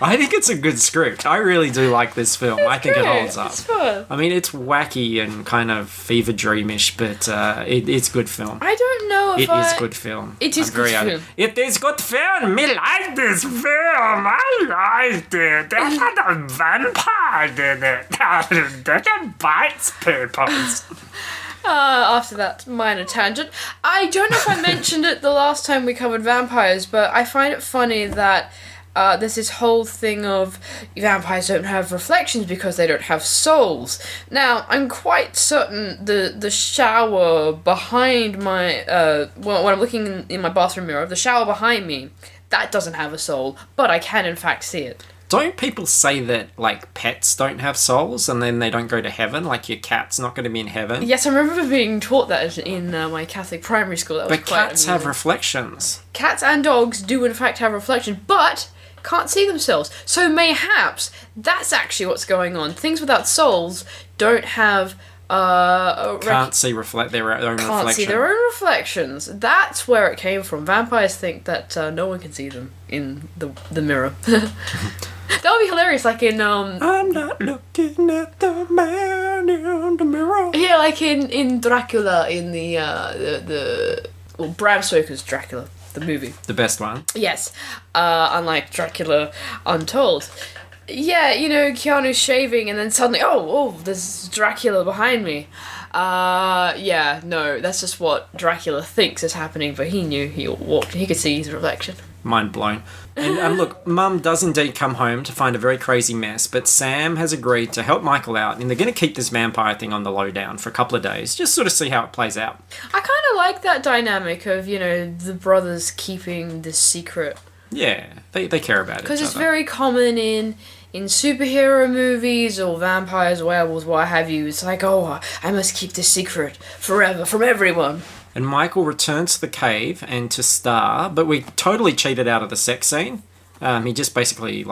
Speaker 1: I think it's a good script. I really do like this film. I think it
Speaker 2: great.
Speaker 1: holds up.
Speaker 2: It's fun.
Speaker 1: I mean, it's wacky and kind of fever dreamish, but it's good film.
Speaker 2: I don't know if
Speaker 1: It is good film.
Speaker 2: It is
Speaker 1: I'm very
Speaker 2: good
Speaker 1: happy.
Speaker 2: film.
Speaker 1: It is good film. Me like this film. I liked it. There's not a vampire in it. That bites people.
Speaker 2: After that minor tangent, I don't know if I mentioned it the last time we covered vampires, but I find it funny that there's this whole thing of vampires don't have reflections because they don't have souls. Now, I'm quite certain the shower behind my, when I'm looking in my bathroom mirror, the shower behind me, that doesn't have a soul, but I can in fact see it.
Speaker 1: Don't people say that, like, pets don't have souls and then they don't go to heaven? Like, your cat's not going to be in heaven?
Speaker 2: Yes, I remember being taught that in my Catholic primary school. That was
Speaker 1: But
Speaker 2: quite
Speaker 1: cats have
Speaker 2: amusing.
Speaker 1: reflections.
Speaker 2: Cats and dogs do in fact have reflections, but can't see themselves. So mayhaps that's actually what's going on. Things without souls don't have
Speaker 1: Can't see their own reflection.
Speaker 2: can't see their own reflections. That's where it came from. Vampires think that no one can see them in the mirror. That would be hilarious, like in
Speaker 1: I'm not looking at the man in the mirror.
Speaker 2: yeah, like in Dracula, in well, Bram Stoker's Dracula, the movie.
Speaker 1: The best one.
Speaker 2: Yes, unlike Dracula Untold. Yeah, you know, Keanu's shaving and then suddenly, oh, there's Dracula behind me. Yeah, no, that's just what Dracula thinks is happening, but he knew he could see his reflection.
Speaker 1: Mind blown. And look, Mum does indeed come home to find a very crazy mess, but Sam has agreed to help Michael out, and they're going to keep this vampire thing on the lowdown for a couple of days, just sort of see how it plays out.
Speaker 2: I kind of like that dynamic of, you know, the brothers keeping this secret.
Speaker 1: Yeah, they care about it.
Speaker 2: Because it's very common in superhero movies or vampires, werewolves, what have you. It's like, oh, I must keep this secret forever from everyone.
Speaker 1: And Michael returns to the cave and to Star, but we totally cheated out of the sex scene. He just basically,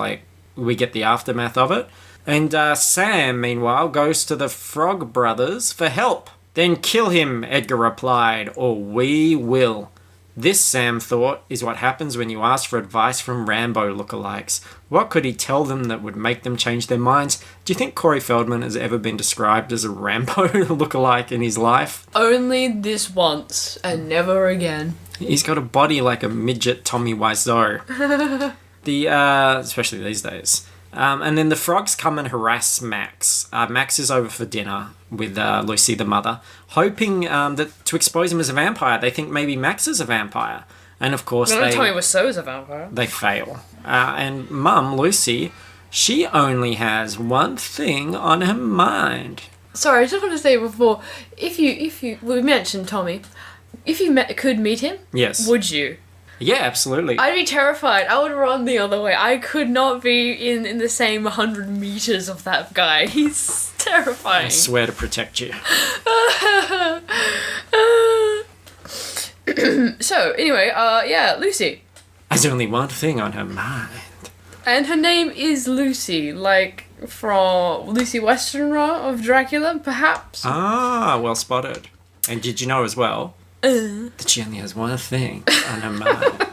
Speaker 1: we get the aftermath of it. And Sam, meanwhile, goes to the Frog Brothers for help. "Then kill him," Edgar replied, "or we will." This, Sam thought, is what happens when you ask for advice from Rambo lookalikes. What could he tell them that would make them change their minds? Do you think Corey Feldman has ever been described as a Rambo lookalike in his life?
Speaker 2: Only this once, and never again.
Speaker 1: He's got a body like a midget Tommy Wiseau. Especially these days. And then the frogs come and harass Max. Max is over for dinner with Lucy, the mother, hoping that to expose him as a vampire. They think maybe Max is a vampire. And of course
Speaker 2: Don't tell me Wiseau is a vampire.
Speaker 1: They fail. And Mum, Lucy, she only has one thing on her mind.
Speaker 2: Sorry, I just want to say before, if you we mentioned Tommy, if you could meet him,
Speaker 1: yes,
Speaker 2: would you?
Speaker 1: Yeah, absolutely.
Speaker 2: I'd be terrified. I would run the other way. I could not be in the same 100 meters of that guy. He's terrifying.
Speaker 1: I swear to protect you.
Speaker 2: So, anyway, Lucy.
Speaker 1: There's only one thing on her mind.
Speaker 2: And her name is Lucy, like from Lucy Westenra of Dracula, perhaps?
Speaker 1: Ah, well spotted. And did you know as well that she only has one thing on her mind?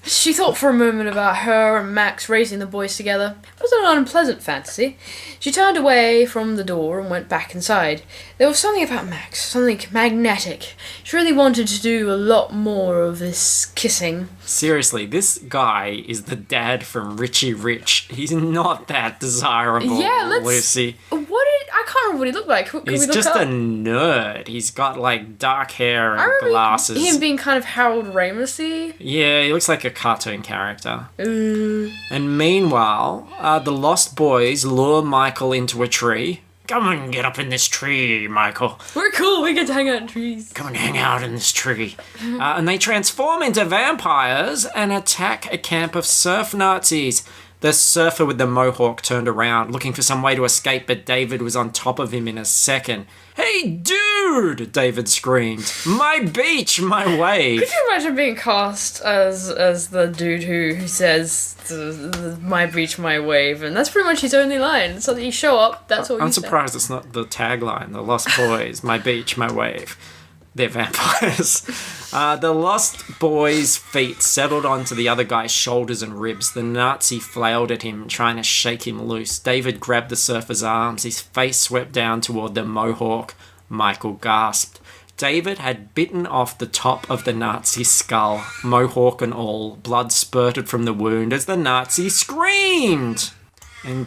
Speaker 2: She thought for a moment about her and Max raising the boys together. It was an unpleasant fantasy. She turned away from the door and went back inside. There was something about Max, something magnetic. She really wanted to do a lot more of this kissing.
Speaker 1: Seriously, this guy is the dad from Richie Rich. He's not that desirable, Lucy.
Speaker 2: I can't remember what he looked like.
Speaker 1: He's just a nerd. He's got like dark hair and glasses.
Speaker 2: Him being kind of Harold Ramis-y.
Speaker 1: Yeah, he looks like a cartoon character.
Speaker 2: Ooh.
Speaker 1: And meanwhile, the Lost Boys lure Michael into a tree. Come and get up in this tree, Michael.
Speaker 2: We're cool. We get to hang out in trees.
Speaker 1: Come and hang out in this tree. And they transform into vampires and attack a camp of surf Nazis. The surfer with the mohawk turned around, looking for some way to escape, but David was on top of him in a second. Hey, dude! David screamed. My beach, my wave.
Speaker 2: Could you imagine being cast as the dude who says, my beach, my wave? And that's pretty much his only line. So that you show up, that's all you say.
Speaker 1: I'm surprised it's not the tagline, The Lost Boys, my beach, my wave. They're vampires. The Lost Boy's feet settled onto the other guy's shoulders and ribs. The Nazi flailed at him, trying to shake him loose. David grabbed the surfer's arms. His face swept down toward the mohawk. Michael gasped. David had bitten off the top of the Nazi's skull, mohawk and all. Blood spurted from the wound as the Nazi screamed. And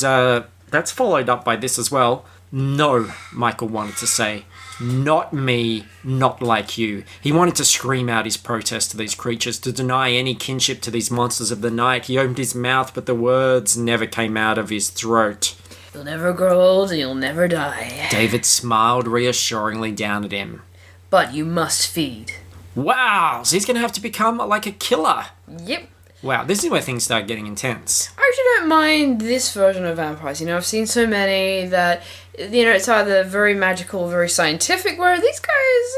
Speaker 1: that's followed up by this as well. No, Michael wanted to say. Not me, not like you. He wanted to scream out his protest to these creatures, to deny any kinship to these monsters of the night. He opened his mouth, but the words never came out of his throat.
Speaker 2: You'll never grow old and you'll never die.
Speaker 1: David smiled reassuringly down at him.
Speaker 2: But you must feed.
Speaker 1: Wow, so he's going to have to become like a killer.
Speaker 2: Yep.
Speaker 1: Wow, this is where things start getting intense.
Speaker 2: I actually don't mind this version of vampires. You know, I've seen so many that, you know, it's either very magical or very scientific, where these guys,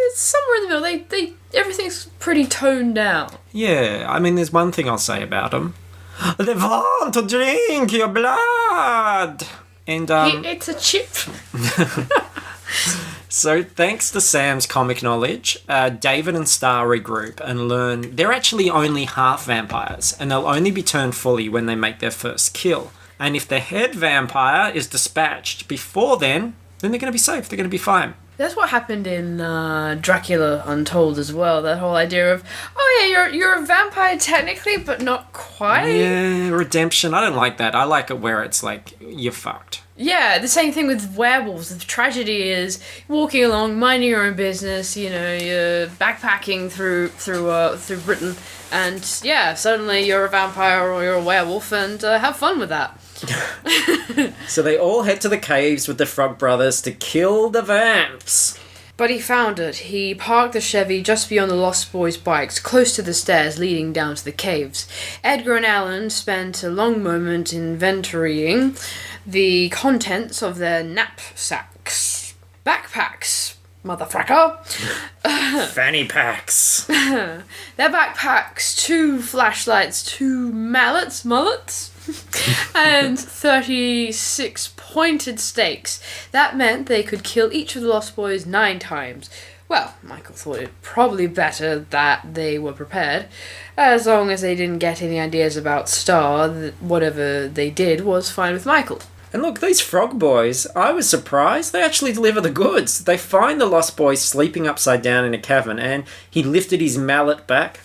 Speaker 2: it's somewhere in the middle. They everything's pretty toned down.
Speaker 1: Yeah, I mean, there's one thing I'll say about them. They want to drink your blood! And,
Speaker 2: It's a chip.
Speaker 1: So, thanks to Sam's comic knowledge, David and Star regroup and learn they're actually only half vampires, and they'll only be turned fully when they make their first kill. And if the head vampire is dispatched before then they're going to be safe, they're going to be fine.
Speaker 2: That's what happened in Dracula Untold as well. That whole idea of, oh yeah, you're a vampire technically, but not quite.
Speaker 1: Yeah, redemption. I don't like that. I like it where it's like, you're fucked.
Speaker 2: Yeah, the same thing with werewolves. The tragedy is walking along, minding your own business. You know, you're backpacking through Britain, and yeah, suddenly you're a vampire or you're a werewolf, and have fun with that.
Speaker 1: So they all head to the caves with the Frog Brothers to kill the vamps.
Speaker 2: But he found it. He parked the Chevy just beyond the Lost Boys' bikes, close to the stairs leading down to the caves. Edgar and Alan spent a long moment inventorying the contents of their knapsacks. Backpacks, motherfucker.
Speaker 1: Fanny packs.
Speaker 2: Their backpacks, 2 flashlights, 2 mullets, and 36 pointed stakes. That meant they could kill each of the Lost Boys 9 times. Well, Michael thought it probably better that they were prepared. As long as they didn't get any ideas about Star, whatever they did was fine with Michael.
Speaker 1: And look, these Frog Boys, I was surprised. They actually deliver the goods. They find the Lost Boy sleeping upside down in a cavern, and he lifted his mullet back,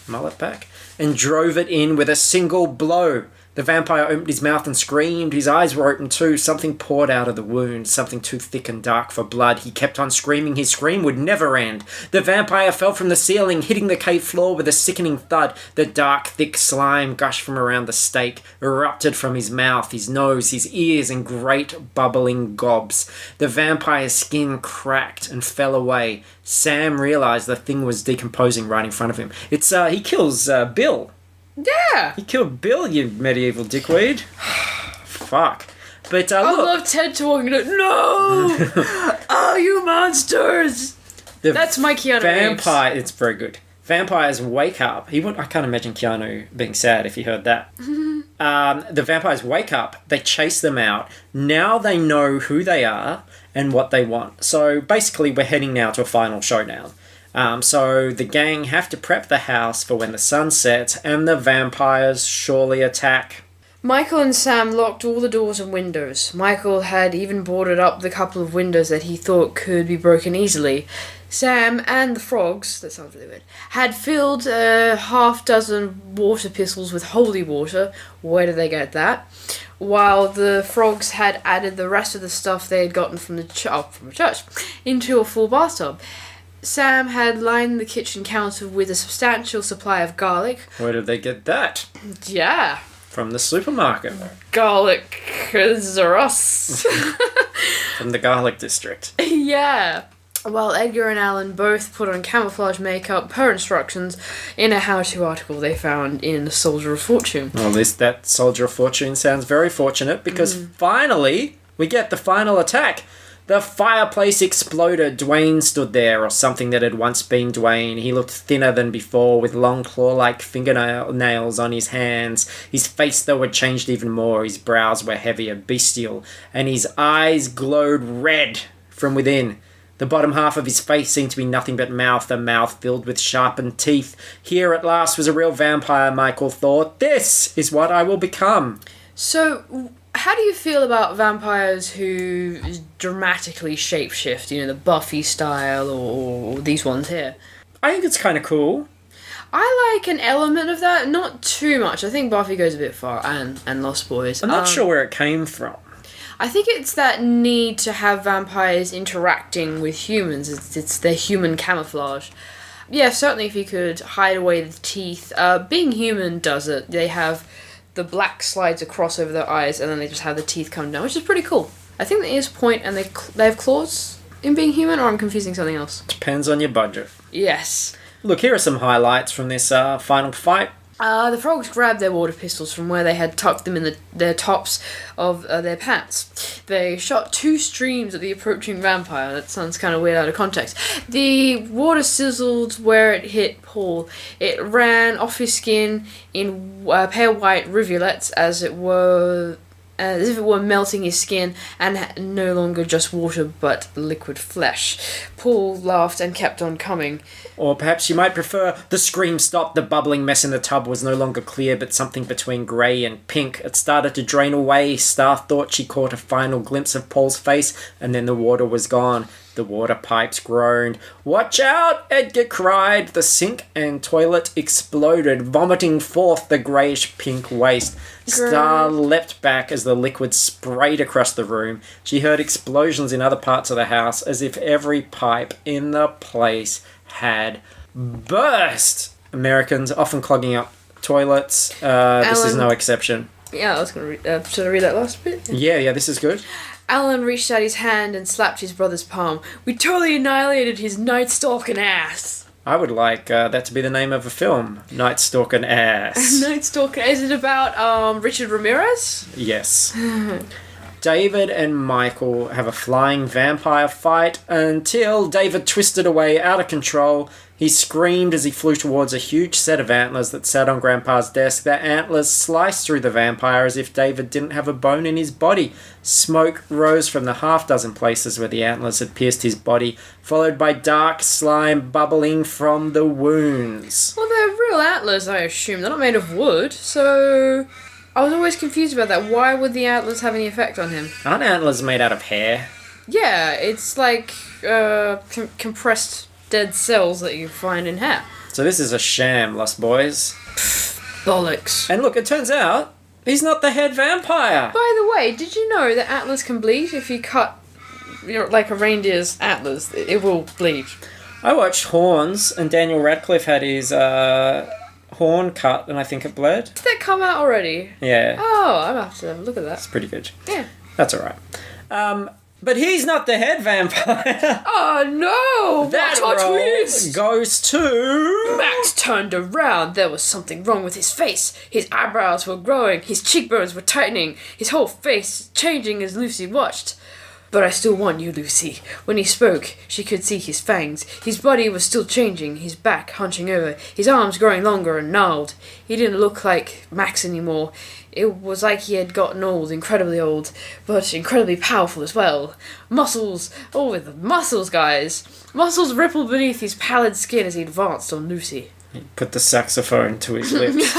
Speaker 1: and drove it in with a single blow. The vampire opened his mouth and screamed. His eyes were open too. Something poured out of the wound, something too thick and dark for blood. He kept on screaming. His scream would never end. The vampire fell from the ceiling, hitting the cave floor with a sickening thud. The dark, thick slime gushed from around the stake, erupted from his mouth, his nose, his ears in great bubbling gobs. The vampire's skin cracked and fell away. Sam realized the thing was decomposing right in front of him. He kills Bill.
Speaker 2: Yeah!
Speaker 1: He killed Bill, you medieval dickweed. Fuck. But
Speaker 2: I
Speaker 1: look.
Speaker 2: love Ted talking to no! Oh, you monsters! That's my Keanu
Speaker 1: vampire.
Speaker 2: Reeves.
Speaker 1: It's very good. Vampires wake up. I can't imagine Keanu being sad if he heard that. The vampires wake up. They chase them out. Now they know who they are and what they want. So basically, we're heading now to a final showdown. So the gang have to prep the house for when the sun sets and the vampires surely attack.
Speaker 2: Michael and Sam locked all the doors and windows. Michael had even boarded up the couple of windows that he thought could be broken easily. Sam and the frogs, that sounds really weird, had filled a half-dozen water pistols with holy water. Where did they get that? While the frogs had added the rest of the stuff they had gotten from the church into a full bathtub. Sam had lined the kitchen counter with a substantial supply of garlic.
Speaker 1: Where did they get that?
Speaker 2: Yeah.
Speaker 1: From the supermarket.
Speaker 2: Garlic is us.
Speaker 1: From the garlic district.
Speaker 2: Yeah. While Edgar and Alan both put on camouflage makeup per instructions in a how-to article they found in Soldier of Fortune.
Speaker 1: Well, at least that Soldier of Fortune sounds very fortunate because finally we get the final attack. The fireplace exploded. Dwayne stood there, or something that had once been Dwayne. He looked thinner than before, with long claw-like fingernails on his hands. His face, though, had changed even more. His brows were heavier, bestial, and his eyes glowed red from within. The bottom half of his face seemed to be nothing but mouth, a mouth filled with sharpened teeth. Here at last was a real vampire, Michael thought. This is what I will become.
Speaker 2: So, how do you feel about vampires who dramatically shapeshift, the Buffy style or these ones here?
Speaker 1: I think it's kind of cool.
Speaker 2: I like an element of that, not too much. I think Buffy goes a bit far, and Lost Boys.
Speaker 1: I'm not sure where it came from.
Speaker 2: I think it's that need to have vampires interacting with humans. It's their human camouflage. Yeah, certainly if you could hide away the teeth. Being human does it. They have the black slides across over their eyes, and then they just have the teeth come down, which is pretty cool. I think the ears point, and they have claws in being human, or I'm confusing something else.
Speaker 1: Depends on your budget.
Speaker 2: Yes.
Speaker 1: Look, here are some highlights from this final fight.
Speaker 2: The frogs grabbed their water pistols from where they had tucked them in their tops of their pants. They shot 2 streams at the approaching vampire. That sounds kind of weird out of context. The water sizzled where it hit Paul. It ran off his skin in pale white rivulets as if it were melting his skin and no longer just water but liquid flesh. Paul laughed and kept on coming.
Speaker 1: Or perhaps you might prefer the scream stopped. The bubbling mess in the tub was no longer clear but something between grey and pink. It started to drain away. Star thought she caught a final glimpse of Paul's face and then the water was gone. The water pipes groaned. "Watch out!" Edgar cried. The sink and toilet exploded, vomiting forth the greyish-pink waste. Star leapt back as the liquid sprayed across the room. She heard explosions in other parts of the house, as if every pipe in the place had burst. Americans often clogging up toilets. This is no exception.
Speaker 2: Yeah, I was going to read... should I read that last bit?
Speaker 1: Yeah, this is good.
Speaker 2: Alan reached out his hand and slapped his brother's palm. "We totally annihilated his night-stalking ass."
Speaker 1: I would like that to be the name of a film. Night Stalking Ass.
Speaker 2: Night-stalking... Is it about Richard Ramirez?
Speaker 1: Yes. David and Michael have a flying vampire fight until David twisted away out of control. He screamed as he flew towards a huge set of antlers that sat on Grandpa's desk. The antlers sliced through the vampire as if David didn't have a bone in his body. Smoke rose from the half-dozen places where the antlers had pierced his body, followed by dark slime bubbling from the wounds.
Speaker 2: Well, they're real antlers, I assume. They're not made of wood, so... I was always confused about that. Why would the antlers have any effect on him?
Speaker 1: Aren't antlers made out of hair?
Speaker 2: Yeah, it's like compressed dead cells that you find in hair.
Speaker 1: So this is a sham, Lost Boys.
Speaker 2: Bollocks.
Speaker 1: And look, it turns out he's not the head vampire.
Speaker 2: By the way, did you know that Atlas can bleed? If you cut, like a reindeer's Atlas, it will bleed.
Speaker 1: I watched Horns, and Daniel Radcliffe had his horn cut, and I think it bled.
Speaker 2: Did that come out already?
Speaker 1: Yeah.
Speaker 2: Oh, I'm gonna have to have a look at that.
Speaker 1: It's pretty good.
Speaker 2: Yeah.
Speaker 1: That's alright. But he's not the head vampire.
Speaker 2: Oh no!
Speaker 1: That
Speaker 2: what a
Speaker 1: role
Speaker 2: twist!
Speaker 1: goes to...
Speaker 2: Max turned around. There was something wrong with his face. His eyebrows were growing. His cheekbones were tightening. His whole face changing as Lucy watched. But I still want you, Lucy. When he spoke, she could see his fangs. His body was still changing, his back hunching over, his arms growing longer and gnarled. He didn't look like Max anymore. It was like he had gotten old, incredibly old, but incredibly powerful as well. Muscles, with the muscles, guys. Muscles rippled beneath his pallid skin as he advanced on Lucy.
Speaker 1: He put the saxophone to his lips.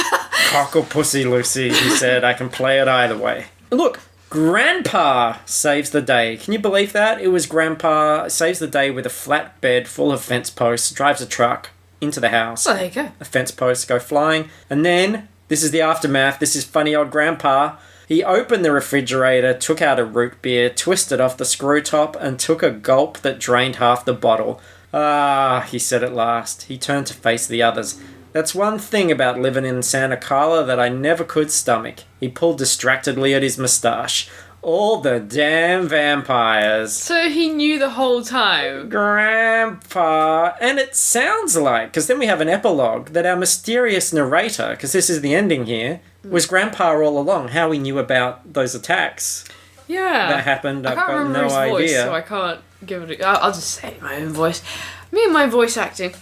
Speaker 1: Cock or pussy, Lucy, he said. I can play it either way. Look, Grandpa saves the day. Can you believe that? It was Grandpa saves the day with a flat bed full of fence posts, drives a truck into the house.
Speaker 2: Oh, there you go.
Speaker 1: The fence posts go flying. And then, this is the aftermath, this is funny old Grandpa. He opened the refrigerator, took out a root beer, twisted off the screw top, and took a gulp that drained half the bottle. Ah, he said at last. He turned to face the others. That's one thing about living in Santa Carla that I never could stomach. He pulled distractedly at his moustache. All the damn vampires.
Speaker 2: So he knew the whole time.
Speaker 1: Grandpa. And it sounds like, because then we have an epilogue, that our mysterious narrator, because this is the ending here, was Grandpa all along. How he knew about those attacks.
Speaker 2: Yeah.
Speaker 1: That happened.
Speaker 2: I
Speaker 1: I've
Speaker 2: can't
Speaker 1: got
Speaker 2: remember
Speaker 1: no
Speaker 2: his
Speaker 1: idea.
Speaker 2: voice, so I can't give it I'll just say it in my own voice. Me and my voice acting.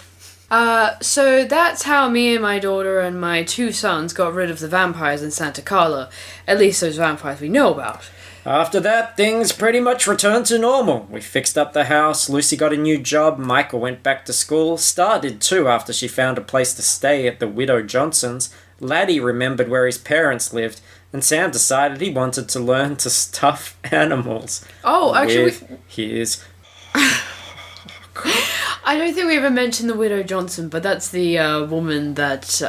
Speaker 2: So that's how me and my daughter and my 2 sons got rid of the vampires in Santa Carla. At least those vampires we know about.
Speaker 1: After that, things pretty much returned to normal. We fixed up the house, Lucy got a new job, Michael went back to school, Star did too after she found a place to stay at the Widow Johnson's, Laddie remembered where his parents lived, and Sam decided he wanted to learn to stuff animals.
Speaker 2: Oh, actually...
Speaker 1: With his...
Speaker 2: I don't think we ever mentioned the Widow Johnson, but that's the woman that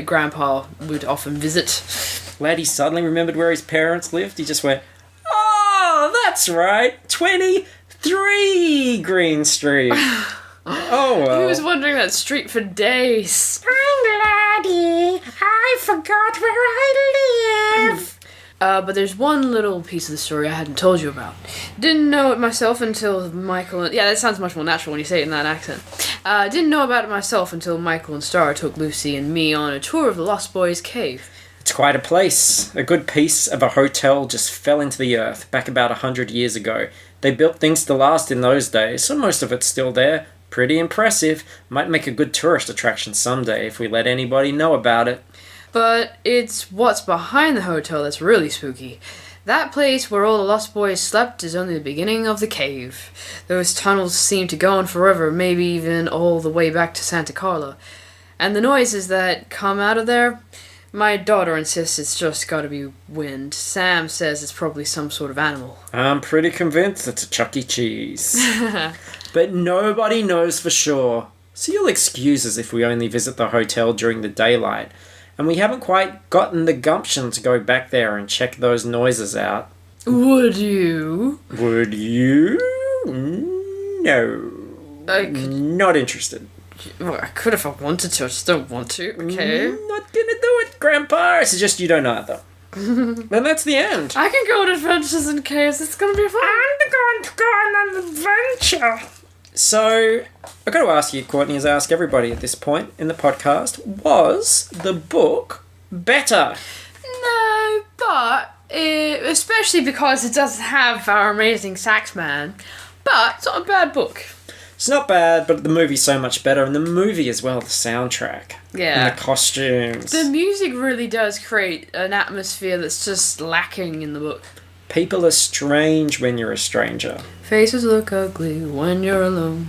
Speaker 2: Grandpa would often visit.
Speaker 1: Laddie suddenly remembered where his parents lived. He just went, oh, that's right, 23 Green Street. Oh, well.
Speaker 2: He was wandering that street for days.
Speaker 4: I'm Laddie. I forgot where I live.
Speaker 2: But there's one little piece of the story I hadn't told you about. Didn't know it myself until Michael... Yeah, that sounds much more natural when you say it in that accent. Didn't know about it myself until Michael and Star took Lucy and me on a tour of the Lost Boys cave.
Speaker 1: It's quite a place. A good piece of a hotel just fell into the earth back about 100 years ago. They built things to last in those days, so most of it's still there. Pretty impressive. Might make a good tourist attraction someday if we let anybody know about it.
Speaker 2: But it's what's behind the hotel that's really spooky. That place where all the Lost Boys slept is only the beginning of the cave. Those tunnels seem to go on forever, maybe even all the way back to Santa Carla. And the noises that come out of there, my daughter insists it's just gotta be wind. Sam says it's probably some sort of animal.
Speaker 1: I'm pretty convinced it's a Chuck E. Cheese. But nobody knows for sure. So you'll excuse us if we only visit the hotel during the daylight. And we haven't quite gotten the gumption to go back there and check those noises out.
Speaker 2: Would you?
Speaker 1: Would you? No. Not interested.
Speaker 2: Well, I could if I wanted to, I just don't want to, okay?
Speaker 1: Not gonna do it, Grandpa. I suggest you don't either. Then that's the end.
Speaker 2: I can go on adventures in caves, it's gonna be fun.
Speaker 4: I'm going to go on an adventure.
Speaker 1: So, I've got to ask you, Courtney, as I ask everybody at this point in the podcast, was the book better?
Speaker 2: No, but, especially because it doesn't have our amazing sax man, but it's not a bad book.
Speaker 1: It's not bad, but the movie's so much better, and the movie as well, the soundtrack.
Speaker 2: Yeah.
Speaker 1: And the costumes.
Speaker 2: The music really does create an atmosphere that's just lacking in the book.
Speaker 1: People are strange when you're a stranger.
Speaker 2: Faces look ugly when you're alone.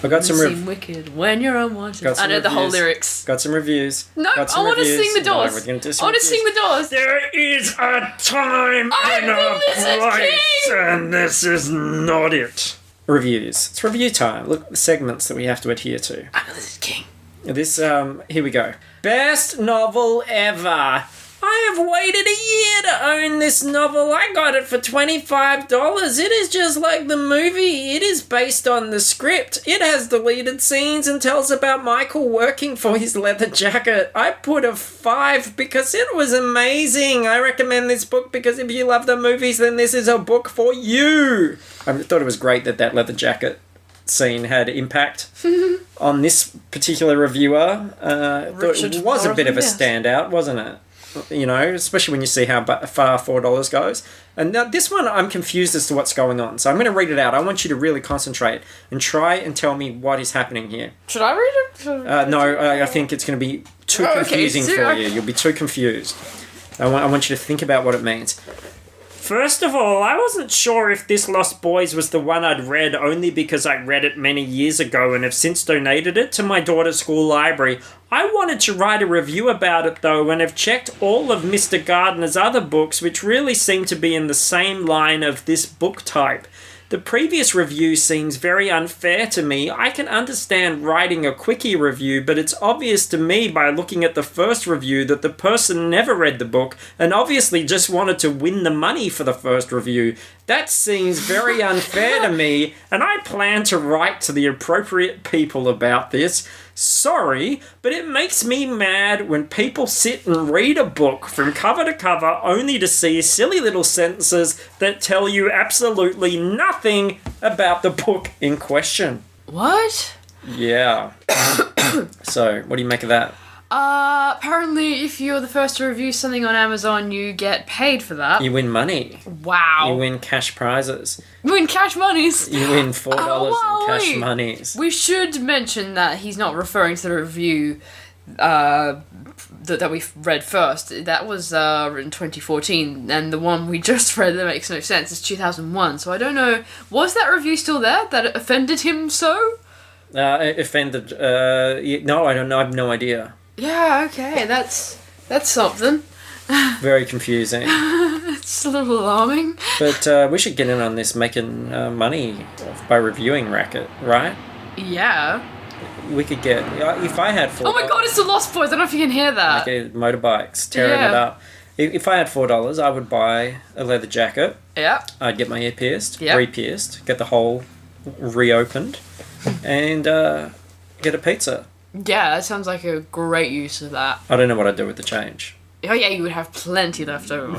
Speaker 1: I got some
Speaker 2: seem wicked when you're unwanted. I know the whole lyrics.
Speaker 1: Got some reviews.
Speaker 2: No, I want to sing the Doors.
Speaker 1: No,
Speaker 2: I want to sing the Doors.
Speaker 1: There is a time and a place, and this is not it. Reviews. It's review time. Look at the segments that we have to adhere to.
Speaker 2: I'm the Lizard King.
Speaker 1: This, here we go. Best novel ever. I have waited a year to own this novel. I got it for $25. It is just like the movie. It is based on the script. It has deleted scenes and tells about Michael working for his leather jacket. I put a 5 because it was amazing. I recommend this book because if you love the movies, then this is a book for you. I thought it was great that leather jacket scene had impact on this particular reviewer. It was a bit of a standout, wasn't it? You know, especially when you see how far $4 goes. And now this one, I'm confused as to what's going on. So I'm going to read it out. I want you to really concentrate and try and tell me what is happening here.
Speaker 2: Should I read it?
Speaker 1: No, I think it's going to be too confusing for you. You'll be too confused. I want you to think about what it means. First of all, I wasn't sure if This Lost Boys was the one I'd read only because I read it many years ago and have since donated it to my daughter's school library. I wanted to write a review about it though and have checked all of Mr. Gardner's other books which really seem to be in the same line of this book type. The previous review seems very unfair to me. I can understand writing a quickie review, but it's obvious to me by looking at the first review that the person never read the book and obviously just wanted to win the money for the first review. That seems very unfair to me, and I plan to write to the appropriate people about this. Sorry, but it makes me mad when people sit and read a book from cover to cover only to see silly little sentences that tell you absolutely nothing about the book in question.
Speaker 2: What?
Speaker 1: Yeah. So, what do you make of that?
Speaker 2: Apparently if you're the first to review something on Amazon, you get paid for that.
Speaker 1: You win money.
Speaker 2: Wow.
Speaker 1: You win cash prizes.
Speaker 2: You win cash monies.
Speaker 1: You win $4 in cash monies.
Speaker 2: We should mention that he's not referring to the review that we read first. That was written 2014, and the one we just read that makes no sense is 2001. So I don't know, was that review still there that it offended him so?
Speaker 1: Offended? No, I don't know. I have no idea.
Speaker 2: Yeah, okay, that's something.
Speaker 1: Very confusing.
Speaker 2: It's a little alarming.
Speaker 1: But we should get in on this making money by reviewing racket, right?
Speaker 2: Yeah.
Speaker 1: We could get... if I had $4...
Speaker 2: Oh my god, it's the Lost Boys, I don't know if you can hear that.
Speaker 1: Okay, motorbikes, tearing it up. If I had $4, I would buy a leather jacket.
Speaker 2: Yeah.
Speaker 1: I'd get my ear pierced,
Speaker 2: yep.
Speaker 1: re-pierced, get the hole reopened, and get a pizza.
Speaker 2: Yeah, that sounds like a great use of that.
Speaker 1: I don't know what I'd do with the change.
Speaker 2: Oh yeah, you would have plenty left over.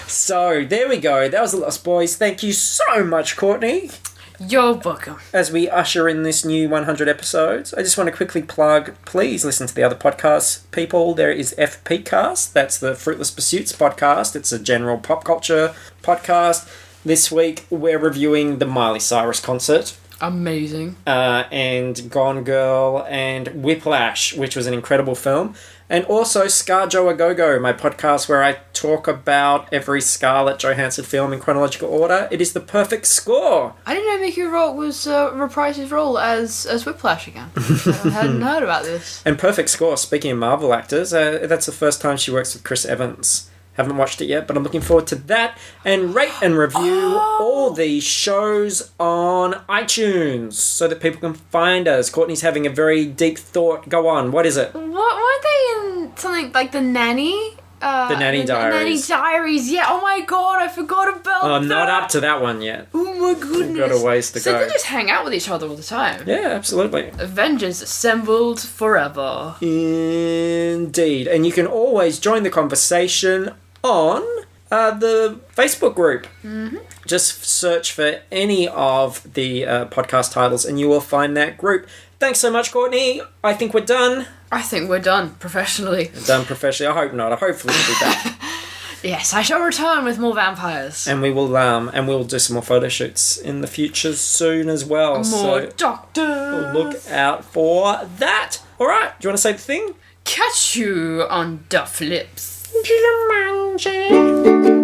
Speaker 1: So, there we go. That was The Lost Boys. Thank you so much, Courtney.
Speaker 2: You're welcome.
Speaker 1: As we usher in this new 100 episodes, I just want to quickly plug, please listen to the other podcasts, people. There is FP Cast. That's the Fruitless Pursuits podcast. It's a general pop culture podcast. This week, we're reviewing the Miley Cyrus concert.
Speaker 2: Amazing.
Speaker 1: And Gone Girl and Whiplash, which was an incredible film. And also ScarJo A Go-Go, my podcast where I talk about every Scarlett Johansson film in chronological order. It is the perfect score.
Speaker 2: I didn't know Mickey Rourke was reprised his role as Whiplash again. I hadn't heard about this.
Speaker 1: And perfect score, speaking of Marvel actors, that's the first time she works with Chris Evans. Haven't watched it yet, but I'm looking forward to that. And rate and review all these shows on iTunes so that people can find us. Courtney's having a very deep thought. Go on, what is it?
Speaker 2: What weren't they in something like The Nanny?
Speaker 1: The Nanny Diaries.
Speaker 2: The Nanny Diaries, yeah. Oh my god, I forgot about that.
Speaker 1: I'm not up to that one yet.
Speaker 2: Oh my goodness.
Speaker 1: We've got a ways to go.
Speaker 2: So they just hang out with each other all the time.
Speaker 1: Yeah, absolutely.
Speaker 2: Avengers assembled forever.
Speaker 1: Indeed. And you can always join the conversation on the Facebook group. Mm-hmm. Just search for any of the podcast titles and you will find that group. Thanks so much, Courtney. I think we're done.
Speaker 2: I think we're done professionally.
Speaker 1: Done professionally. I hope not. Hopefully we'll be back.
Speaker 2: Yes, I shall return with more vampires.
Speaker 1: And we will we'll do some more photo shoots in the future soon as well.
Speaker 2: More doctors.
Speaker 1: Look out for that. All right. Do you want to say the thing?
Speaker 2: Catch you on the flips.
Speaker 1: Jumanji.